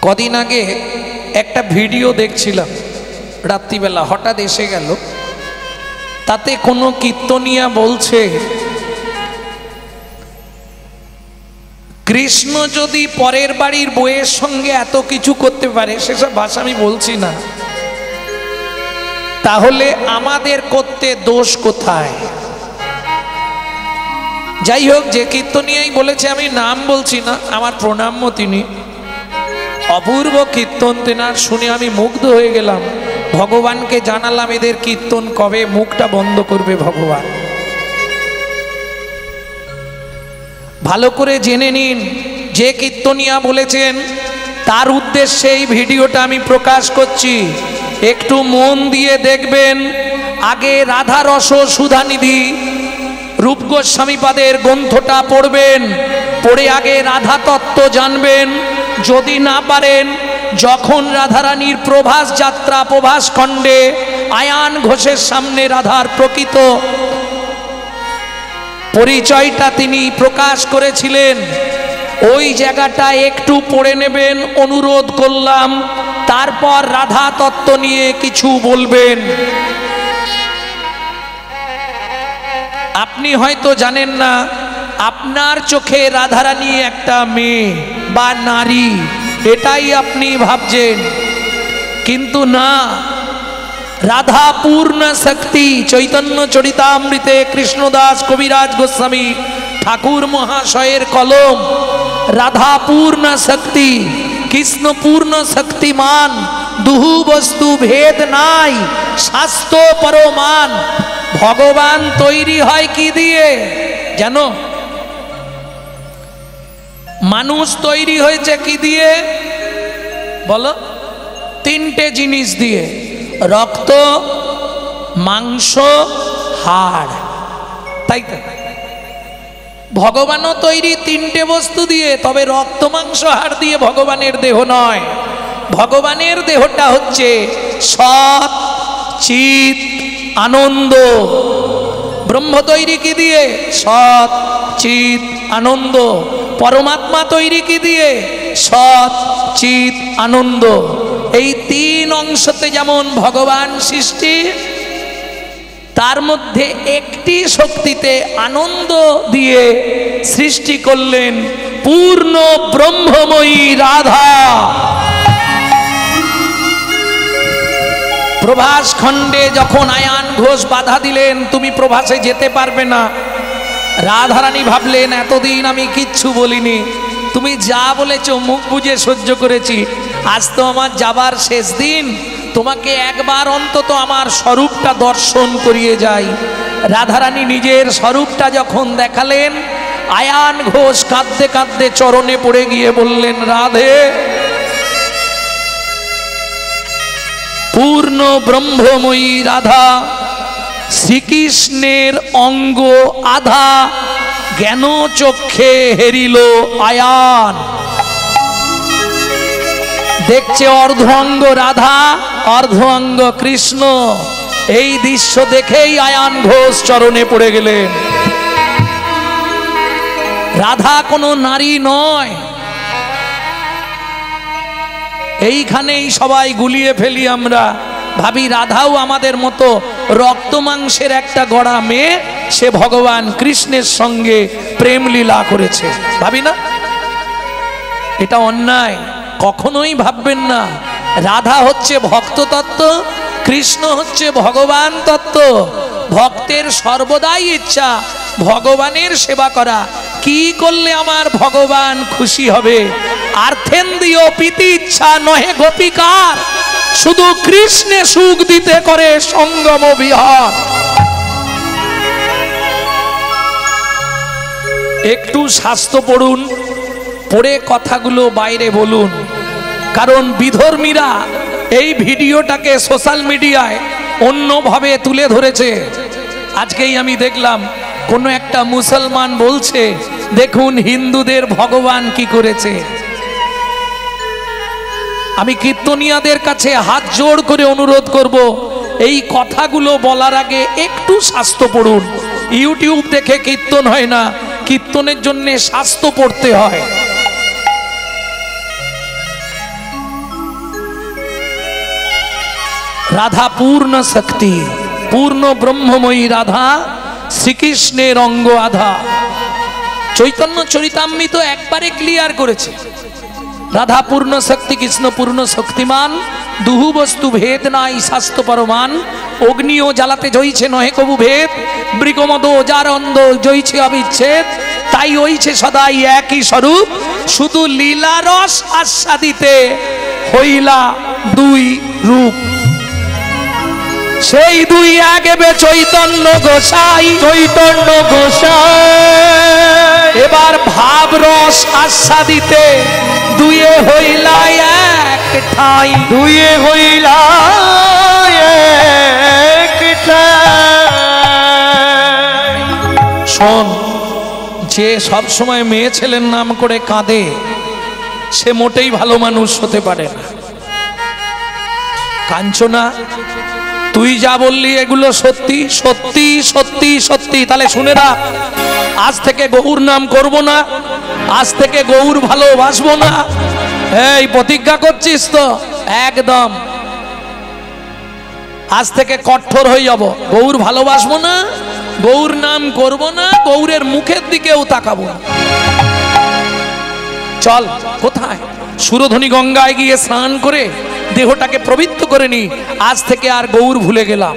কদিন আগে একটা ভিডিও দেখছিলাম, রাত্রিবেলা হঠাৎ এসে গেল। তাতে কোনো কীর্তনিয়া বলছে, কৃষ্ণ যদি পরের বাড়ির বউয়ের সঙ্গে এত কিছু করতে পারে, সেসব ভাষা আমি বলছি না, তাহলে আমাদের করতে দোষ কোথায়? যাই হোক, যে কীর্তনিয়াই বলেছে, আমি নাম বলছি না, আমার প্রণাম্য তিনি। অপূর্ব কীর্তন তেনার, শুনে আমি মুগ্ধ হয়ে গেলাম। ভগবানকে জানালাম, এদের কীর্তন কবে মুখটা বন্ধ করবে ভগবান। ভালো করে জেনে নিন, যে কীর্তনিয়া বলেছেন তার উদ্দেশ্যে এই ভিডিওটা আমি প্রকাশ করছি। একটু মন দিয়ে দেখবেন। আগে রাধা রস সুধানিধি রূপ গোস্বামীপাদের গ্রন্থটা পড়বেন, পড়ে আগে রাধা তত্ত্ব জানবেন। যদি না পারেন, যখন রাধারানীর প্রভাস যাত্রা প্রভাস খণ্ডে আয়ান ঘোষের সামনে রাধার প্রকৃত পরিচয়টা তিনি প্রকাশ করেছিলেন, ওই জায়গাটা একটু পড়ে নেবেন, অনুরোধ করলাম। তারপর রাধা তত্ত্ব নিয়ে কিছু বলবেন। আপনি হয়তো জানেন না, আপনার চোখে রাধারানী একটা মেয়ে বা নারী, এটাই আপনি ভাবছেন, কিন্তু না। রাধা পূর্ণ শক্তি। চৈতন্য চরিতামৃতে কৃষ্ণদাস কবিরাজ গোস্বামী ঠাকুর মহাশয়ের কলম। রাধা পূর্ণ শক্তি, কৃষ্ণ পূর্ণ শক্তিমান। দুহু বস্তু ভেদ নাই, শাস্ত্র পরমান। ভগবান তৈরি হয় কি দিয়ে জানো? মানুষ তৈরি হয়েছে কি দিয়ে বলো? তিনটে জিনিস দিয়ে, রক্ত, মাংস, হাড়, তাই তো? ভগবানও তৈরি তিনটে বস্তু দিয়ে, তবে রক্ত মাংস হাড় দিয়ে ভগবানের দেহ নয়। ভগবানের দেহটা হচ্ছে সৎ, চিত, আনন্দ। ব্রহ্ম তৈরি কি দিয়ে? সৎ, চিত, আনন্দ। পরমাত্মা তৈরি কি দিয়ে? সৎ, চিত, আনন্দ। এই তিন অংশতে যেমন ভগবান সৃষ্টি, তার মধ্যে একটি শক্তিতে আনন্দ দিয়ে সৃষ্টি করলেন পূর্ণ ব্রহ্মময়ী রাধা। প্রভাস খণ্ডে যখন আয়ান ঘোষ বাধা দিলেন, তুমি প্রভাসে যেতে পারবে না, রাধারানী ভাবলেন, এতদিন আমি কিচ্ছু বলিনি, তুমি যা বলেছ মুখ বুঝে সহ্য করেছি, আজ তো আমার যাবার শেষ দিন, তোমাকে একবার অন্তত আমার স্বরূপটা দর্শন করিয়ে যাই। রাধারানী নিজের স্বরূপটা যখন দেখালেন, আয়ান ঘোষ কাঁদতে কাঁদতে চরণে পড়ে গিয়ে বললেন, রাধে, পূর্ণ ব্রহ্মময়ী রাধা, শ্রীকৃষ্ণের অঙ্গ আধা, জ্ঞান চক্ষে হেরিল আয়ান। দেখছে অর্ধাঙ্গ রাধা, অর্ধাঙ্গ কৃষ্ণ। এই দৃশ্য দেখেই আয়ান ঘোষ চরণে পড়ে গেলেন। রাধা কোনো নারী নয়। এইখানেই সবাই গুলিয়ে ফেলি আমরা, ভাবি রাধাও আমাদের মতো রক্ত মাংসের একটা গড়া মেয়ে, সে ভগবান কৃষ্ণের সঙ্গে প্রেম লীলা করেছে, ভাবি না? এটা অন্যায়, কখনোই ভাববেন না। রাধা হচ্ছে ভক্ত তত্ত্ব, কৃষ্ণ হচ্ছে ভগবান তত্ত্ব। ভক্তের সর্বদাই ইচ্ছা ভগবানের সেবা করা। কি করলে আমার ভগবান খুশি হবে? আর্থেন্দ্রিয় প্রীতি ইচ্ছা নহে গোপিকার, শুধু কৃষ্ণে সুখ দিতে করে সঙ্গম বিহার। একটু শাস্ত্র পড়ুন, পড়ে কথাগুলো বাইরে বলুন, কারণ বিধর্মীরা এই ভিডিওটাকে সোশ্যাল মিডিয়ায় অন্যভাবে তুলে ধরেছে। আজকেই আমি দেখলাম কোনো একটা মুসলমান বলছে, দেখুন হিন্দুদের ভগবান কি করেছে। আমি কীর্তনিয়াদের কাছে হাত জোড় করে অনুরোধ করব, এই কথাগুলো বলার আগে একটু শাস্ত্র পড়ুন। ইউটিউব দেখে কীর্তন হয় না, কীর্তনের জন্য শাস্ত্র পড়তে হয়। রাধা পূর্ণ শক্তি, পূর্ণ ব্রহ্মময়ী রাধা, শ্রীকৃষ্ণের অঙ্গ আধা। চৈতন্য চরিতামৃত একবারে ক্লিয়ার করেছে, রাধা পূর্ণ শক্তি, কৃষ্ণ পূর্ণ শক্তিমান, দুহু বস্তু ভেদ নাই শাস্ত্র পরমান। অগ্নিও জ্বালাতে জইছে নহে কবু ভেদ, বৃকমদ যার অন্ধ জইছে অবিচ্ছেদ। তাই হইছে সদাই একই স্বরূপ, শুধু লীলারস আস্বাদিতে হইলা দুই রূপ। সেই দুই আগেবে চৈতন্য গোসাই, চৈতন্য গোসাই। এবার ভাব রস আস্বাদিতে দুয়ে হইলা এক ঠাই, দুয়ে হইলা এক ঠাই। শোন, যে সব সময় মেয়ে ছেলের নাম করে কাঁদে সে মোটেই ভালো মানুষ হতে পারে না। কাঞ্চনা, তুই যা বললি এগুলো সত্যি সত্যি সত্যি সত্যি। তাহলে শুনে রাখ, আজ থেকে গৌর নাম করব না, আজ থেকে গৌর ভালোবাসবো না। এই প্রতিজ্ঞা করছিস তো? একদম আজ থেকে কঠোর হয়ে যাব, গৌর ভালোবাসবো না, গৌর নাম করব না, গৌরের মুখের দিকেও তাকাবো না। চল, কোথায়? সুরধনী গঙ্গায় গিয়ে স্নান করে দেহটাকে পবিত্র করে নি। আজ থেকে আর গৌর ভুলে গেলাম।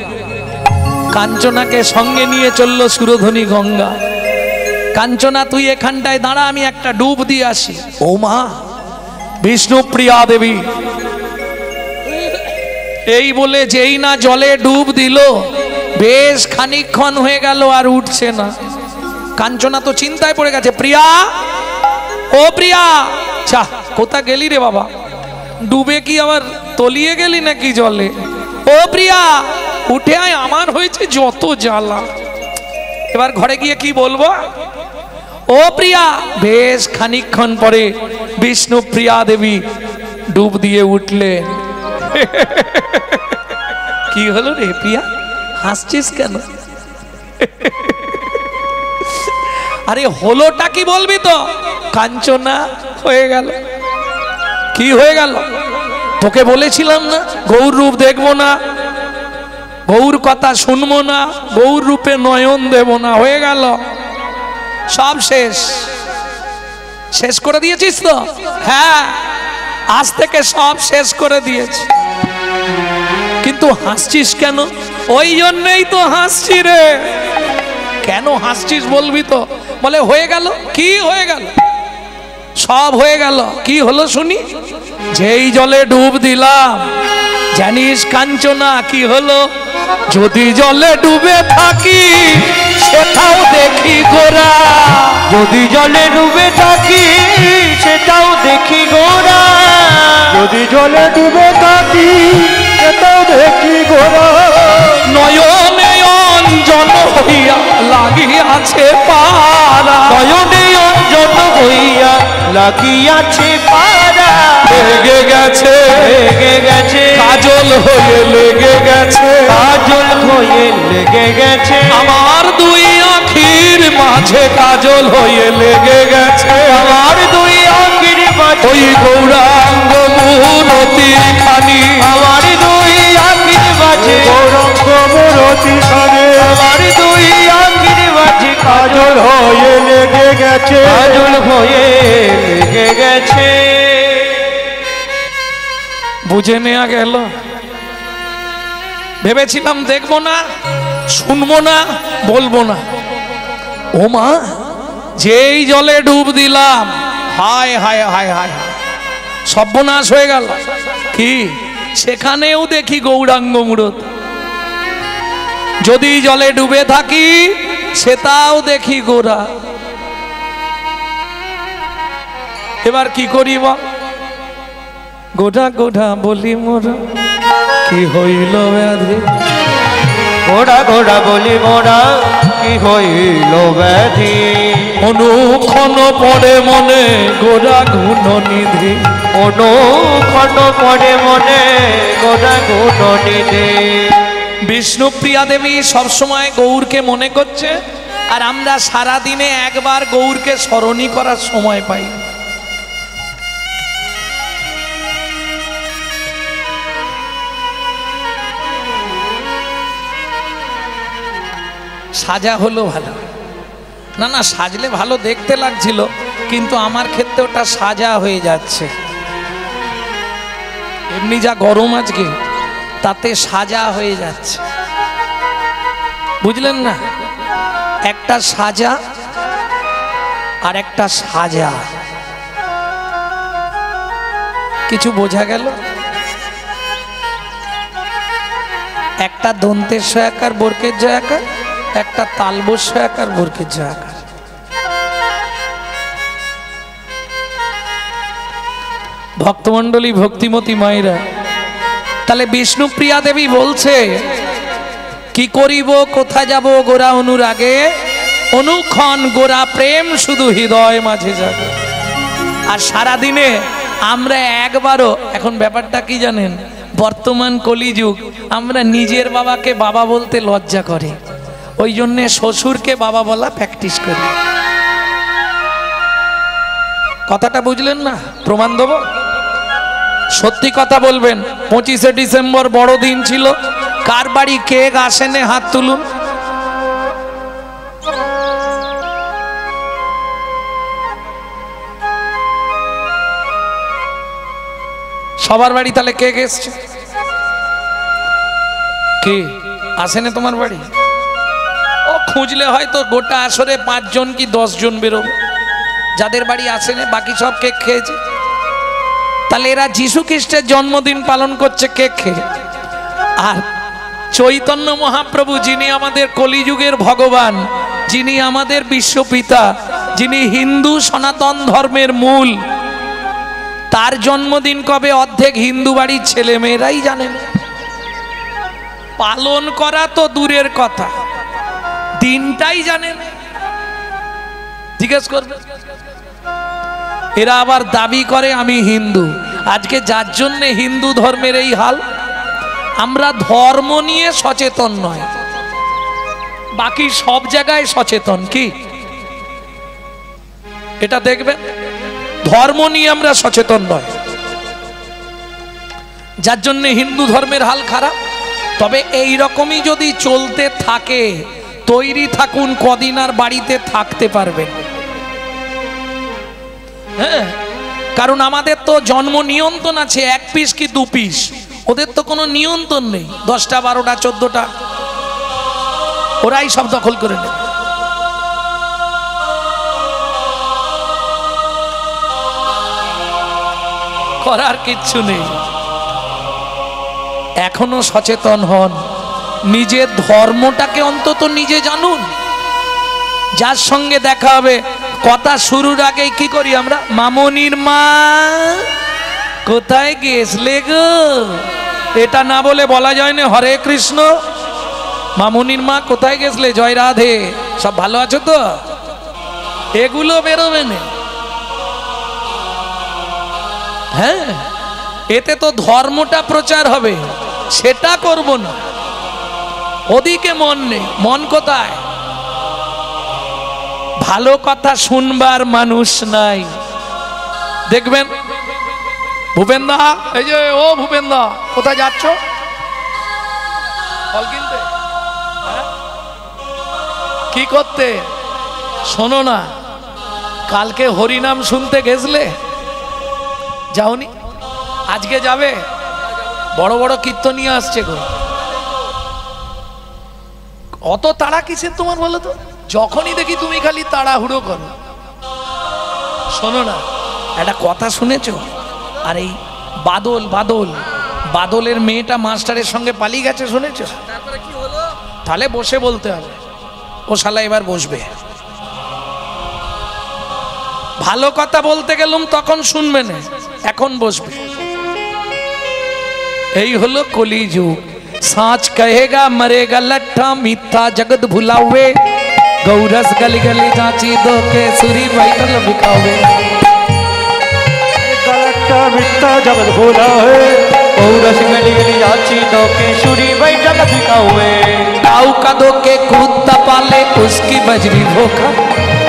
কাঞ্চনাকে সঙ্গে নিয়ে চলল সুরধনী গঙ্গা। কাঞ্চনা, তুই এখানটায় দাঁড়া, আমি একটা ডুব দিয়ে আসি। ও মা, বিষ্ণুপ্রিয়া দেবী এই বলে যেই না জলে ডুব দিল, বেশ খানিকক্ষণ হয়ে গেল আর উঠছে না। কাঞ্চনা তো চিন্তায় পড়ে গেছে। প্রিয়া, ও প্রিয়া, চা কোথা গেলি রে বাবা? ডুবে কি আবার তলিয়ে গেলি নাকি জলে? ও প্রিয়া, উঠে আয়, আমার হয়েছে যত জ্বালা। এবার ঘরে গিয়ে কি বলবো? ও প্রিয়া। বেশ খানিকক্ষণ পরে বিষ্ণুপ্রিয়া দেবী ডুব দিয়ে উঠলেন। কি হলো রে প্রিয়া, হাসছিস কেন? আরে হলোটা কি বলবি তো? কাঞ্চনা, হয়ে গেল। কি হয়ে গেল? তোকে বলেছিলাম না গৌর রূপ দেখবো না, গৌর কথা শুনবো না, গৌর রূপে নয়ন দেব না। হয়ে গেল, সব শেষ। শেষ করে দিয়েছিস তো? হ্যাঁ, আজ থেকে সব শেষ করে দিয়েছি। কিন্তু হাসছিস কেন? ওই জন্যই তো হাসছি রে। কেন হাসছিস বলবি তো? বলে হয়ে গেল। কি হয়ে গেল? সব হয়ে গেল। কি হলো শুনি? যেই জলে ডুব দিলাম, জানিস কাঞ্চনা কি হলো? যদি জলে ডুবে থাকি সেটাও দেখি গোরা, যদি জলে ডুবে থাকি সেটাও দেখি গোরা, যদি জলে ডুবে থাকি সেটাও দেখি গোরা। নয়নে অঞ্জন হইয়া লাগিয়াছে পারা, নয়নে অঞ্জন হইয়া লাগিয়াছে পারা। লেগে গেছে, লেগে গেছে, কাজল হয়ে লেগে গেছে, কাজল হয়ে লেগে গেছে। আমার দুই আখির মাঝে কাজল হয়ে লেগে গেছে, আমার দুই আখির মাঝে ওই গৌরাঙ্গ মূরতি খানি, আমার দুই আখির মাঝে গৌরাঙ্গ মূরতি খানি, আমার দুই আখির মাঝে কাজল হয়ে লেগে গেছে, কাজল হয়ে লেগে গেছে। বুঝে নেওয়া গেল। ভেবেছিলাম দেখবো না, শুনবো না, বলবো না। ও মা, যেই জলে ডুব দিলাম, হায় হায় হায় হায়, সর্বনাশ হয়ে গেল। কি? সেখানেও দেখি গৌরাঙ্গ মূরত। যদি জলে ডুবে থাকি সেটাও দেখি গোরা। এবার কি করি বল? গোটা গোটা বলি মোরা কি হইল ব্যাধি, গোটা গোটা বলি মোরা কি হইল ব্যাধি। অনুক্ষণ পড়ে মনে গোরা গুণ নিধি, অনুক্ষণ পড়ে মনে গোরা গুণ নিধি। বিষ্ণুপ্রিয়া দেবী সবসময় গৌরকে মনে করছে, আর আমরা সারা দিনে একবার গৌরকে স্মরণই করার সময় পাই। সাজা হলো ভালো না, না সাজলে ভালো দেখতে লাগছিল, কিন্তু আমার ক্ষেত্রে ওটা সাজা হয়ে যাচ্ছে। এমনি যা গরম আজকে তাতে সাজা হয়ে যাচ্ছে, বুঝলেন না? একটা সাজা আর একটা সাজা, কিছু বোঝা গেল? একটা দন্তের সয়াকার বর্গের জয়াকার, একটা তালবস সয়াকার বর্গের জয়াকার। ভক্তমণ্ডলী, ভক্তিমতী মায়েরা, তাহলে বিষ্ণুপ্রিয়া দেবী বলছে কি করিব কোথা যাব গোরা অনুরাগে, অনুক্ষণ গোরা প্রেম শুধু হৃদয় মাঝে জাগে। আর সারাদিনে আমরা একবারও, এখন ব্যাপারটা কি জানেন, বর্তমান কলিযুগ, আমরা নিজের বাবাকে বাবা বলতে লজ্জা করে, ওই জন্যে শ্বশুরকে বাবা বলা প্র্যাকটিস করি। কথাটা বুঝলেন না? প্রমাণ দেবো, সত্যি কথা বলবেন। 25শে ডিসেম্বর বড়দিন ছিল, কার বাড়ি কেক আসেনে হাত তুলুন। সবার বাড়ি তাহলে কেক এসছে, কে আসেনে তোমার বাড়ি? ও খুঁজলে হয়তো গোটা আসরে 5 জন কি 10 জন বেরোবে যাদের বাড়ি আসেনে, বাকি সব কেক খেয়েছে। তাহলে এরা যীশু খ্রিস্টের জন্মদিন পালন করছে কেক খেয়ে। আর চৈতন্য মহাপ্রভু, যিনি আমাদের কলিযুগের ভগবান, যিনি আমাদের বিশ্বপিতা, যিনি হিন্দু সনাতন ধর্মের মূল, তার জন্মদিন কবে অর্ধেক হিন্দু বাড়ির ছেলে মেয়েরাই জানে না। পালন করা তো দূরের কথা, দিনটাই জানে না। জিজ্ঞেস করবে। এরা আবার দাবি করে আমি হিন্দু। আজকে যার জন্য হিন্দু ধর্মের এই হাল, আমরা ধর্ম নিয়ে সচেতন নয়, বাকি সব জায়গায় সচেতন। কি এটা দেখবেন, ধর্ম নিয়ে আমরা সচেতন নয়, যার জন্য হিন্দু ধর্মের হাল খারাপ। তবে এই রকমই যদি চলতে থাকে, তৈরি থাকুন, কদিন আর বাড়িতে থাকতে পারবেন। হ্যাঁ, কারণ আমাদের তো জন্ম নিয়ন্ত্রণ আছে, 1 পিস কি 2 পিস, ওদের তো কোনো নিয়ন্ত্রণ নেই। 10টা 12টা 14টা ওরাই সব দখল করে নেবে। করার কিচ্ছু নেই। এখনো সচেতন হন, নিজের ধর্মটাকে অন্তত নিজে জানুন। যার সঙ্গে দেখা হবে, কথা শুরুর আগেই কি করি আমরা, মামনির মা কোথায় গেছলে গো, এটা না বলে বলা যায় না হরে কৃষ্ণ। মামনির মা কোথায় গেছলে, জয় রাধে, সব ভালো আছো তো, এগুলো বেরোবে না। হ্যাঁ, এতে তো ধর্মটা প্রচার হবে, সেটা করব না। ওদিকে মন নেই, মন কোথায়? ভালো কথা শুনবার মানুষ নাই। দেখবেন ভূপেন্দা, এই যে ও ভূপেন্দা, কোথায় যাচ্ছ? ফল কিনতে? কি করতে? শোনো না, কালকে হরিনাম শুনতে গেছলে? যাওনি? আজকে যাবে? বড় বড় কীর্তনীয় আসছে গো। অত তাড়া কিসের তোমার বলো তো? যখনই দেখি তুমি খালি তাড়াহুড়ো করো। শোনো না, একটা কথা শুনেছো? আর এই বাদলের মেয়েটা মাস্টারের সঙ্গে পালিয়ে গেছে, শুনেছো? তাহলে বসে বলতে হবে, ও শালা এবার বসবে। ভালো কথা বলতে গেলুম তখন শুনবে না, এখন বসবে। এই হলো কলিযুগ। साच कहेगा मरेगा लट्ठा, मिथ्या जगत भुलावे, गौरस गली गली जाची दो के सुरी बैठल बिकावे। लट्ठा मिथ्या जगत भुलावे, गौरस गली गली जाची दो के सुरी बैठल बिकावे। काऊ का दो के कुत्ता पाले, उसकी बजरी धोखा,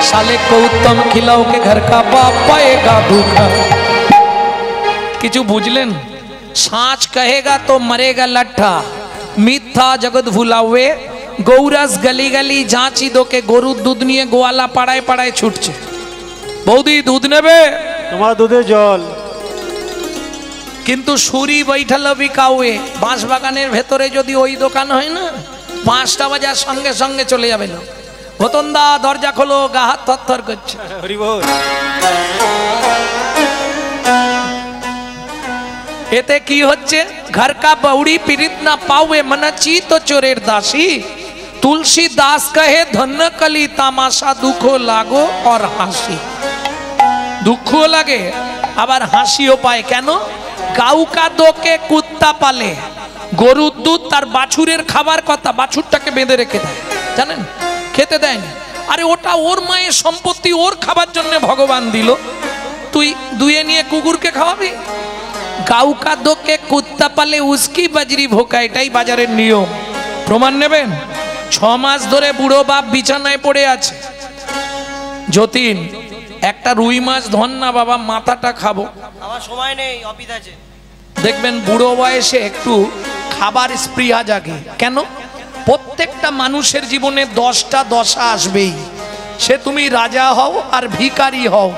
साले को उत्तम खिलाओ के घर का बाप पाएगा धोखा। किचु बुझलेन? साच कहेगा तो मरेगा लट्ठा, मिथ्या जगत भुलावे, গৌরাস গালি গালি জাঁচি দোকে গরুর দুধ নিয়ে গোয়ালা পাড়ায় পাড়ায় ছুটছে। বৌদি দুধ নেবে? তোমার দুধে জল। কিন্তু সুরি বৈঠালবি কাউয়ে বাঁশবাগানের ভেতরে যদি ওই দোকান হয় না, 5টা বাজার সঙ্গে সঙ্গে চলে যাবে লোক। ঘতনদা দরজা খোলো, গা হাত থরথর করছে। হরি বল। এতে কি হচ্ছে? ঘর কা বউড়ি পীড়িত না পাওয়ে মনচি তো চোরের দাসী। তুলসী দাস কহে ধন্য কলি তামাশা দুঃখ লাগো আর হাসি। দুঃখও লাগে আবার হাসিও পায়। কেন? গাউকা দোকে কুত্তা পালে, গরুর দুধ তার বাছুরের খাবার কথা, বাছুরটাকে বেঁধে রেখে দেয়, জানেন, খেতে দেয়নি। আরে ওটা ওর মায়ের সম্পত্তি, ওর খাবার জন্য ভগবান দিল, তুই দুয়ে নিয়ে কুকুরকে খাওয়াবি? গাউকা দোকে কুত্তা পালে উস্কি বাজরি ভোকা, এটাই বাজারের নিয়ম। প্রমাণ নেবেন? 6 মাস ধরে বুড়ো বাপ বিছানায় পড়ে আছে। যতীন একটা রুই মাছ ধন না বাবা, মাথাটা খাবো। আমার সময় নেই, অফিস আছে। দেখবেন বুড়ো বয়সে একটু খাবার স্পৃহা জাগে। কেন? প্রত্যেকটা মানুষের জীবনে 10টা দশা আসবেই। সে তুমি রাজা হও আর ভিখারি হও,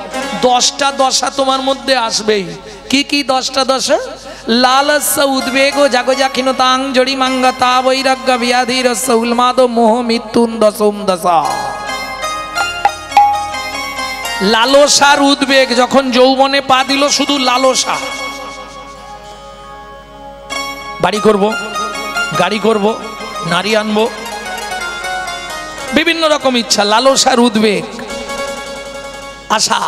10টা দশা তোমার মধ্যে আসবেই। কি কি 10টা দশা? লালস্য উদ্বেগ জাগজাখিনতাং জড়িমাঙ্গতা বৈরাগ্য ব্যাধিরস্য উন্মাদ মোহ মৃত্যুন দশম দশা। লালসার উদ্বেগ, যখন যৌবনে পা দিল শুধু লালসা, বাড়ি করব, গাড়ি করব, নারী আনবো, বিভিন্ন রকম ইচ্ছা, লালসার উদ্বেগ। আশা,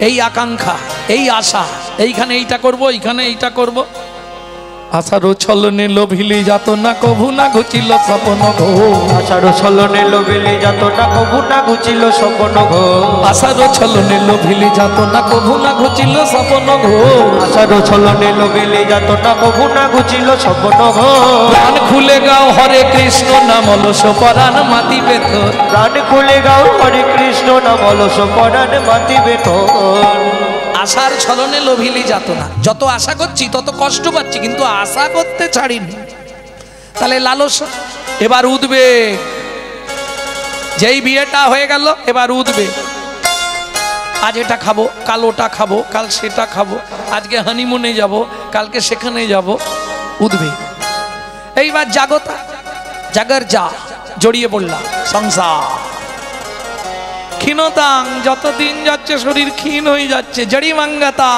এই আকাঙ্ক্ষা, এই আশা, এইখানে এইটা করব, এইখানে এইটা করব। আশারও ছলনে লোভিলি যাত না কভু না ঘুচিল স্বপ্ন ঘো। আষাঢ় ছলনে লোভিলি যাত না কভু না ঘুচিল স্বপ্ন ঘো। আশারও ছলনে লোভিলি যাত না কভু না ঘুচিল স্বপ্ন ঘো। আষাঢ় ছলনে লোভিলি যাত না কভু না ঘুচিল স্বপ্ন ঘো। প্রাণ খুলে গাও হরে কৃষ্ণ নাম অলস পরাণ মাতি বেতন। প্রাণ খুলে গাও হরে কৃষ্ণ নাম অলস পরাণ মাতি বেতন। আশার ছলনে লোভিলি যাত না, যত আশা করছি তত কষ্ট পাচ্ছি, কিন্তু আশা করতে ছাড়িনি। তাহলে লালসা। এবার উদ্বেগ, যেই বিয়েটা হয়ে গেল এবার উদ্বেগ। আজ এটা খাবো, কাল ওটা খাবো, কাল সেটা খাবো, আজকে হানিমুনে যাব, কালকে সেখানে যাব, উদ্বেগ। এইবার জাগতা, জাগর যা, জড়িয়ে পড়লাম সংসার। ক্ষীণতাং, যতদিন যাচ্ছে শরীর ক্ষীণ হয়ে যাচ্ছে। জড়িমাঙ্গতা,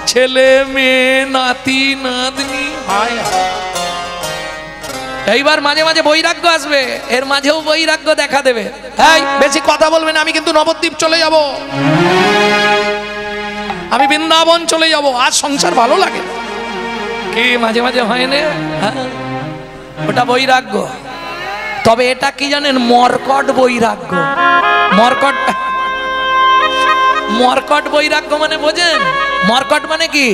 ছেলে মেয়ে নাতি নাতনি, হায় হায়। এইবার মাঝে মাঝে বৈরাগ্য আসবে, এর মাঝেও বৈরাগ্য দেখা দেবে। এই বেশি কথা বলবেন, আমি কিন্তু নবদ্বীপ চলে যাব, আমি বৃন্দাবন চলে যাব, আজ সংসার ভালো লাগে কি মাঝে মাঝে হয় না? হ্যাঁ, ওটা বৈরাগ্য। তবে এটা কি জানেন? মর্কট বৈরাগ্য। মর্কট, মর্কট বৈরাগ্য মানে বোঝেন? মর্কট মানে কি?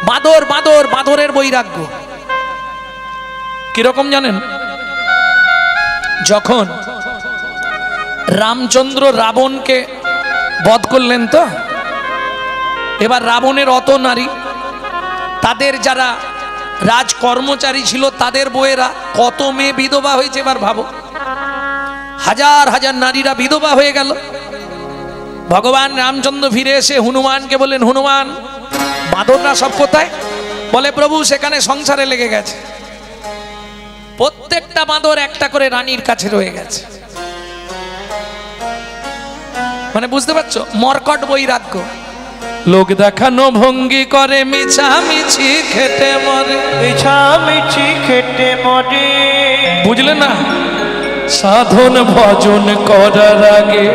বাঁদর, বাঁদর, বাঁদরের বৈরাগ্য। কিরকম জানেন? যখন রামচন্দ্র রাবণকে বধ করলেন, তো এবার রাবণের অত নারী, তাদের যারা রাজ কর্মচারী ছিল তাদের বউয়েরা কত মেয়ে বিধবা হয়েছে। এবার ভাবো, হাজার হাজার নারীরা বিধবা হয়ে গেল। ভগবান রামচন্দ্র ফিরে এসে হনুমানকে বললেন, হনুমান, বাঁদররা সব কোথায়? বলে, প্রভু সেখানে সংসারে লেগে গেছে। প্রত্যেকটা বাঁদর একটা করে রানীর কাছে রয়ে গেছে। মানে বুঝতে পারছো? মর্কট বৈরাগ্য। লোক দেখানো ভঙ্গি করে, মিছামিছি খেটে মরে, মিছামিছি খেটে মরে। বুঝলে না? সাধন ভজন করার আগে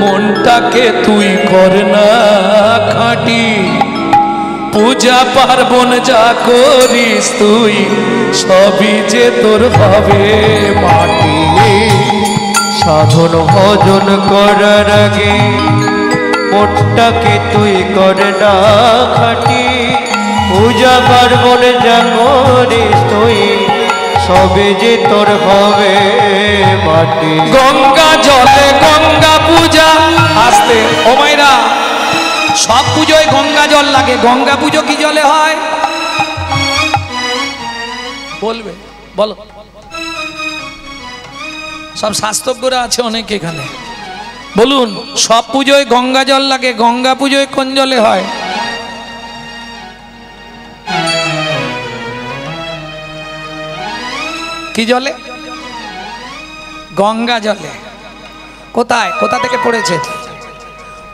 মনটাকে তুই কর না খাঁটি। পূজা পার্বণ যা করিস তুই, সবই যে তোর হবে মাটি। সাধন ভজন করার আগে মনটাকে তুই কর না খাঁটি। পূজা পার্বণ যা করিস তুই, সবে যে তোর হবে মাটি। গঙ্গা জলে গঙ্গা পূজা আসতে, ও মাইরা, সব পুজোয় গঙ্গা জল লাগে, গঙ্গা পুজো কি জলে হয়? বলবে, বলো। সব শাস্ত্রজ্ঞরা আছে অনেক এখানে। বলুন, সব পুজোয় গঙ্গা জল লাগে, গঙ্গা পুজোয় কোন জলে হয়? কি জলে? গঙ্গা জলে। কোথায়, কোথা থেকে পড়েছে?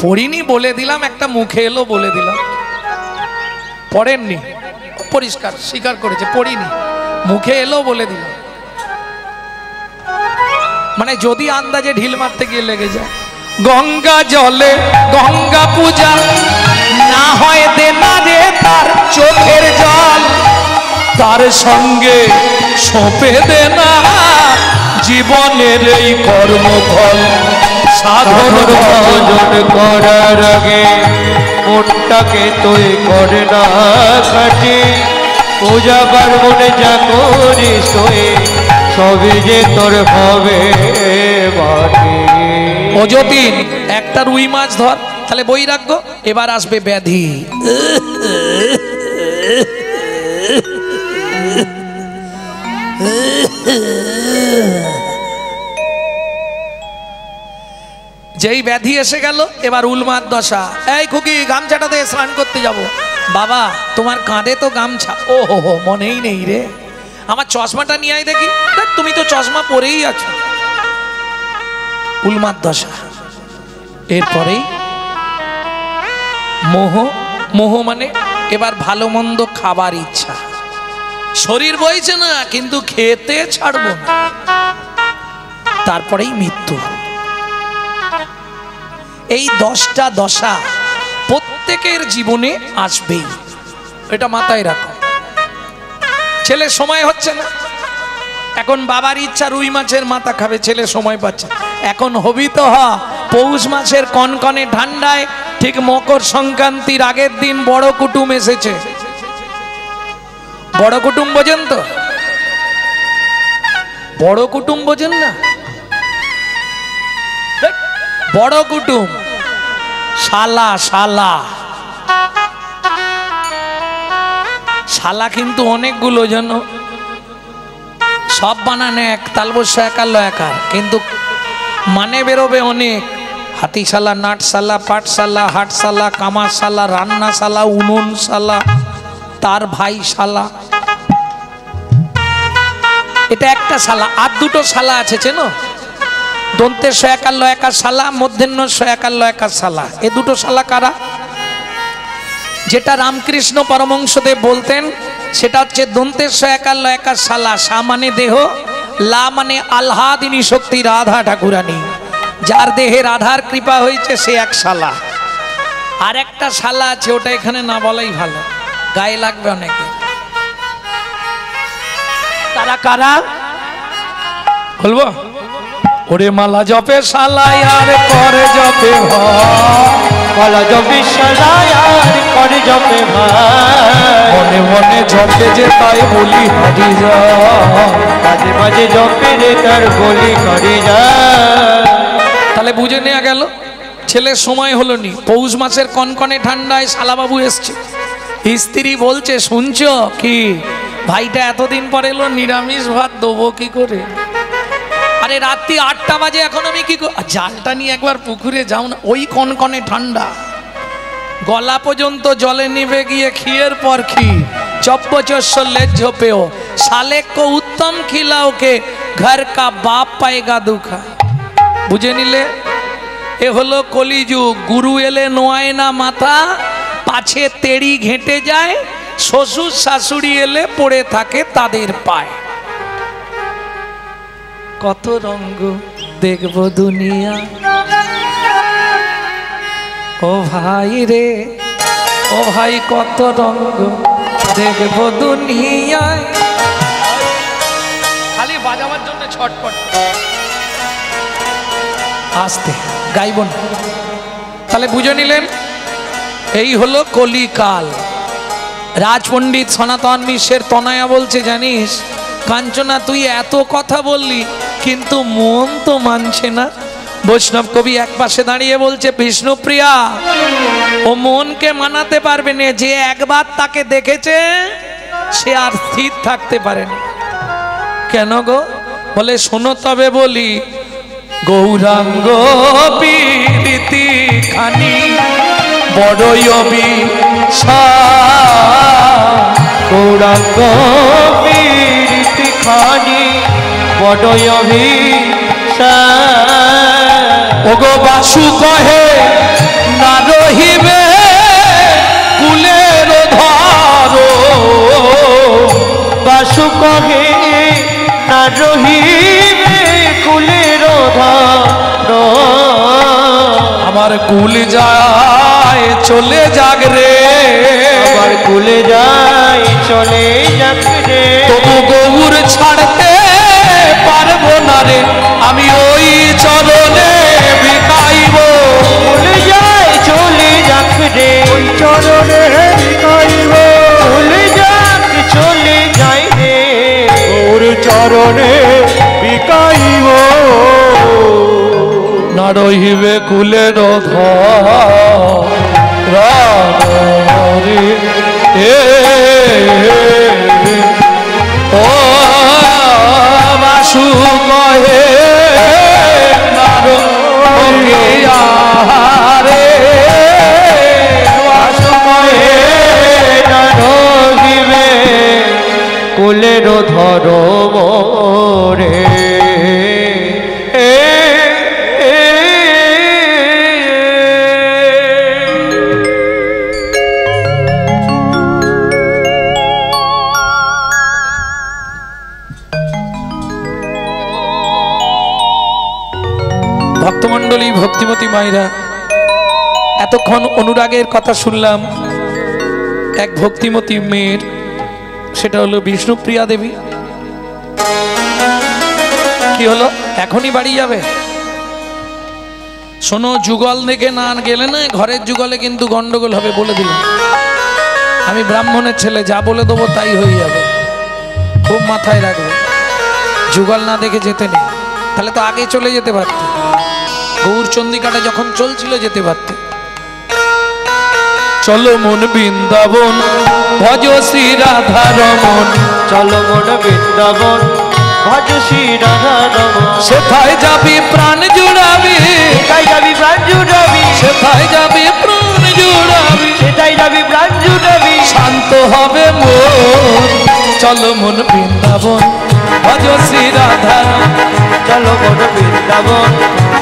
পড়িনি বলে দিলাম, একটা মুখে এলো বলে দিলাম। পড়েননি, পরিষ্কার স্বীকার করেছে পড়িনি, মুখে এলো বলে দিলাম। মানে যদি আন্দাজে ঢিল মারতে গিয়ে লেগে যায়। গঙ্গা জলে গঙ্গা পূজা না হয় দেনা রে তার চোখের জল, তার সঙ্গে সঁপে দেনা জীবনের এই কর্মফল। সাধন ভজন করার আগে মনটাকে তুই করে না কাটে, পূজা পার্বণে যা করিস তুই সবই যে তোর হবে মাটি। ও যতীন, একটা রুই মাছ ধর, তাহলে বৈরাগ্য। এবার আসবে ব্যাধি। যেই ব্যাধি এসে গেল, এবার উলমাদ দশা। এই খুকি, গামছাটা দিয়ে স্নান করতে যাব। বাবা, তোমার কাঁধে তো গামছা। ও হো হো, মনেই নেই রে। আমার চশমাটা নিয়ে আয় দেখি। তুমি তো চশমা পরেই আছো। উলমাদ দশা। এরপরেই মোহ। মোহ মানে এবার ভালো মন্দ খাবার ইচ্ছা। শরীর বইছে না, কিন্তু খেতে ছাড়বো না। তারপরেই মৃত্যু। এই 10টা দশা প্রত্যেকের জীবনে আসবেই, এটা মাথায় রাখো। ছেলে সময় হচ্ছে না, এখন বাবার ইচ্ছা রুই মাছের মাথা খাবে, ছেলে সময় পাচ্ছে। এখন হবি তো পৌষ মাসের কনকনে ঠান্ডায়, ঠিক মকর সংক্রান্তির আগের দিন বড় কুটুম এসেছে। বড় কুটুম বোঝেন তো? বড় কুটুম বোঝেন না? বড় কুটুম শালা। শালা শালা কিন্তু অনেকগুলো, যেন সব বানানে এক, তালবস্য একার লয়াকার, কিন্তু মানে বেরোবে অনেক। হাতিশালা, নাটশালা, পাটশালা, হাটশালা, কামাশালা, রান্নাশালা, উনুনশালা, তার ভাই শালা। এটা একটা শালা। আর দুটো শালা আছে চেনো? দন্তের শয়াকার লয়াকার শালা, মধ্যাহ্ন শয়াকার লয়াকার শালা। এ দুটো শালা কারা? যেটা রামকৃষ্ণ পরমহংসদেব বলতেন সেটা হচ্ছে দন্তের শয়াকার লয়াকার শালা। সা মানে দেহ, লা মানে আহ্লাদিনী শক্তি রাধা ঠাকুরানী। যার দেহে রাধার কৃপা হয়েছে সে এক শালা। আর একটা শালা আছে, ওটা এখানে না বলাই ভালো, গায়ে লাগবে অনেকে। তারা কারা বলবো? ওরে মালা জপে শালায় আর করে জপে ভাই, মালা জপে শালায় আর করে জপে ভাই, মনে মনে জপে যে তাই বলি হারি যা, মাঝে মাঝে জপে রে তার বলি করে যা। তাহলে বুঝে নেওয়া গেল ছেলের সময় হলো নি। পৌষ মাসের কনকনে ঠান্ডায় শালাবাবু এসছে। স্ত্রী বলছে, শুনছ কি, ভাইটা এতদিন পর এলো, নিরামিষ ভাত দেবো কি করে? আরে রাত্রি 8টা বাজে, এখন আমি কি জালটা নিয়ে একবার পুকুরে যাও না। ওই কনকনে ঠান্ডা, গলা পর্যন্ত জলে নিভে গিয়ে ক্ষীরের পর ক্ষী, চব্বচস্য লেজ ঝোপেও, साले को उत्तम खिलाओ के घर का बाप पाएगा दुखा। বুঝে নিলে এ হলো কলিযুগ। গুরু এলে নোয়ায় না মাথা, পাছে তেড়ি ঘেঁটে যায়, শ্বশুর শাশুড়ি এলে পড়ে থাকে তাদের পায়। কত রঙ্গ দেখব দুনিয়া, ও ভাই রে ও ভাই, কত রঙ্গ দেখব দুনিয়ায়। খালি বাজাবার জন্য ছটপট আসতে গাইব না। তাহলে বুঝে নিলেন এই হলো কলিকাল। রাজপণ্ডিত সনাতন মিশ্রের তনয়া বলছে, জানিস কাঞ্চনা, তুই এত কথা বললি কিন্তু মন তো মানছে না। বৈষ্ণব কবি এক পাশে দাঁড়িয়ে বলছে, বিষ্ণুপ্রিয়া ও মনকে মানাতে পারবে না, যে একবার তাকে দেখেছে সে আর স্থির থাকতে পারে না। কেন গো? বলে শোনো তবে বলি, গৌরাঙ্গ পীরিতি খানি বড়ই অভিশাপ। গৌরাঙ্গ পীরিতি খানি বড়ই অভিশাপ। ওগো বাসু কহে না রহিবে কুলের ধরো, বাসু কহে না রহিবে কুলের ধরো। আমার কুল যায় চলে যাক রে, আমার কুলে যাই চলে যাক রে। তবু গৌর ছাড়তে পারবো না রে, আমি ওই চরণে বিকাইব। কুলে যাই চলে যাক রে, ওই চরণে বিকাইব। কুলে যাক চলে যাই রে, ওর চরণে বিকাইব। না রহিবে কুলের ধরে ও বাসু কহে না রহিবে, বাসু কহে না রহিবে কুলের ধরো মোরে। ভক্তমণ্ডলী, ভক্তিমতী মায়েরা, এতক্ষণ অনুরাগের কথা শুনলাম এক ভক্তিমতী মেয়ের, সেটা হলো বিষ্ণুপ্রিয়া দেবী। কি হলো, এখনই বাড়ি যাবে? শোনো, যুগল দেখে না গেলে না, ঘরের যুগলে কিন্তু গন্ডগোল হবে, বলে দিলাম। আমি ব্রাহ্মণের ছেলে, যা বলে দেবো তাই হয়ে যাবে, খুব মাথায় রাখবে। যুগল না দেখে যেতে নেই, তাহলে তো আগে চলে যেতে পারতে। গৌর চন্দিকাটা যখন চলছিল যেতে পারতে। চলো মন বৃন্দাবন ভজ শ্রী রাধা রমন, চলো মন বৃন্দাবন ভজ শ্রী রাধা রমন। সেথায় যাবি প্রাণ জুড়াবি, সেটাই যাবি প্রাণ জুড়াবি, সেথায় যাবি প্রাণ জুড়াবি, সেটাই যাবি প্রাণ জুড়াবি। শান্ত হবে মন, চলো মন বৃন্দাবন ভজ শ্রী রাধা রমন। চলো মন বৃন্দাবন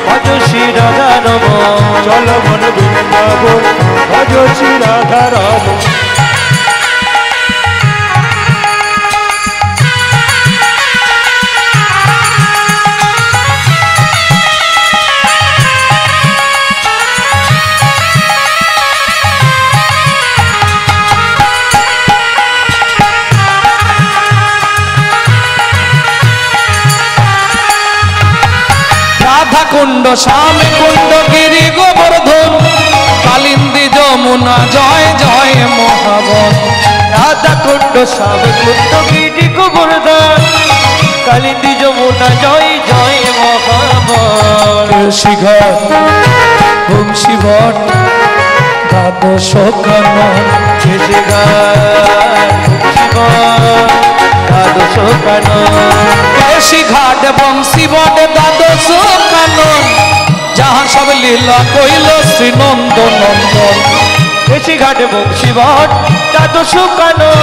ভজ শ্রী রাধা রমন। চলো মন বৃন্দাবন ভজ শ্রী রাধা রমন। রাধা কুণ্ড শ্যাম কুণ্ড গিরি গোবর্ধন, কালিন্দী যমুনা জয় জয় মহাবন। রাধা কুণ্ড শ্যাম কুণ্ড গিরি গোবর্ধন, কালিন্দী যমুনা জয় জয় মহাবন। শিঘর বংশী ভট দ্বাদশ কানন, দ্বাদশ কানন। কেশি ঘাট বংশী বট দ্বাদশ কানন, যাহা সব লীলা কইল শ্রীনন্দ নন্দন। কেশি ঘাট বংশী ভট দ্বাদশ কানন,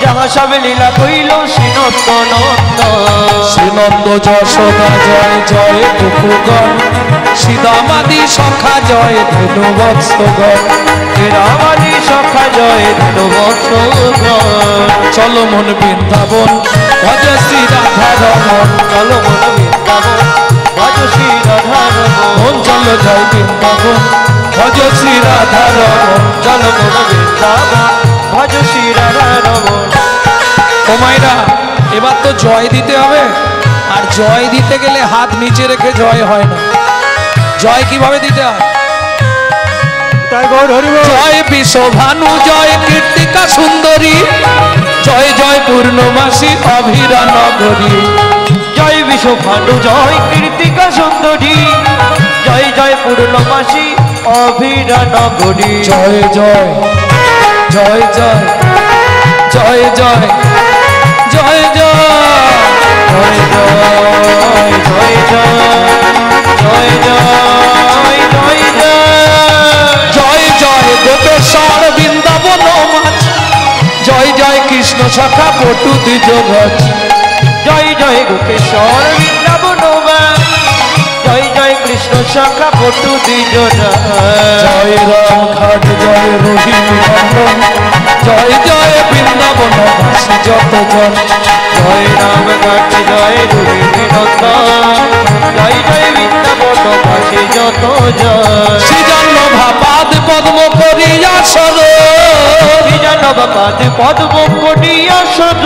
যাহা সব লীলা কইল শ্রীনন্দ নন্দন। শ্রীনন্দ যশোদা জয় জয় টুকুগণ, সীতামাদি সখা জয় ধেনু বৎসগণ। রামাদি সখা জয় ধনু বৎসগণ। চলো মন বৃন্দাবন ভজ শ্রী রাধা রমন, চলো মন বৃন্দাবন ভজ শ্রী রাধা রমন। মন চলো জয় বৃন্দাবন ভজ শ্রী রাধা রমন। চলো মন বৃন্দাবন ভজ শ্রী রাধা রমন। ও মায়েরা, এবার তো জয় দিতে হবে, আর জয় দিতে গেলে হাত নিচে রেখে জয় হয় না। জয় কিভাবে দিতে হয়? জয় বিশ্বভানু জয় কীর্তিকা সুন্দরী, জয় জয় পূর্ণমাসী অভিরা নগরী। জয় বিশ্বভানু জয় কীর্তিকা সুন্দরী, জয় জয় পূর্ণমাসী অভিরা নগরী। জয় জয় জয় জয় জয় জয় জয় জয় জয় জয় জয় জয় জয় জয় জয় গোপেশ্বর বৃন্দাবন মাঝ, জয় জয় কৃষ্ণ সখা পটু দ্বিজ ভজ। জয় জয় গোপেশ্বর বৃন্দাবন জয় জয় কৃষ্ণ সখা পটু দ্বিজন। জয় রাম ঘাট জয় রোহিণী নন্দন, জয় জয় বৃন্দাবন বাসী যত জন। জয় রাম ঘাট জয় রোহিণী নন্দন, জয় জয় বৃন্দাবন বাসী যত জন। শ্রীজন্য ভাপাদ পদ্ম করিয়া সর, শ্রীজনব পাদ পদ্ম করিয়া সর,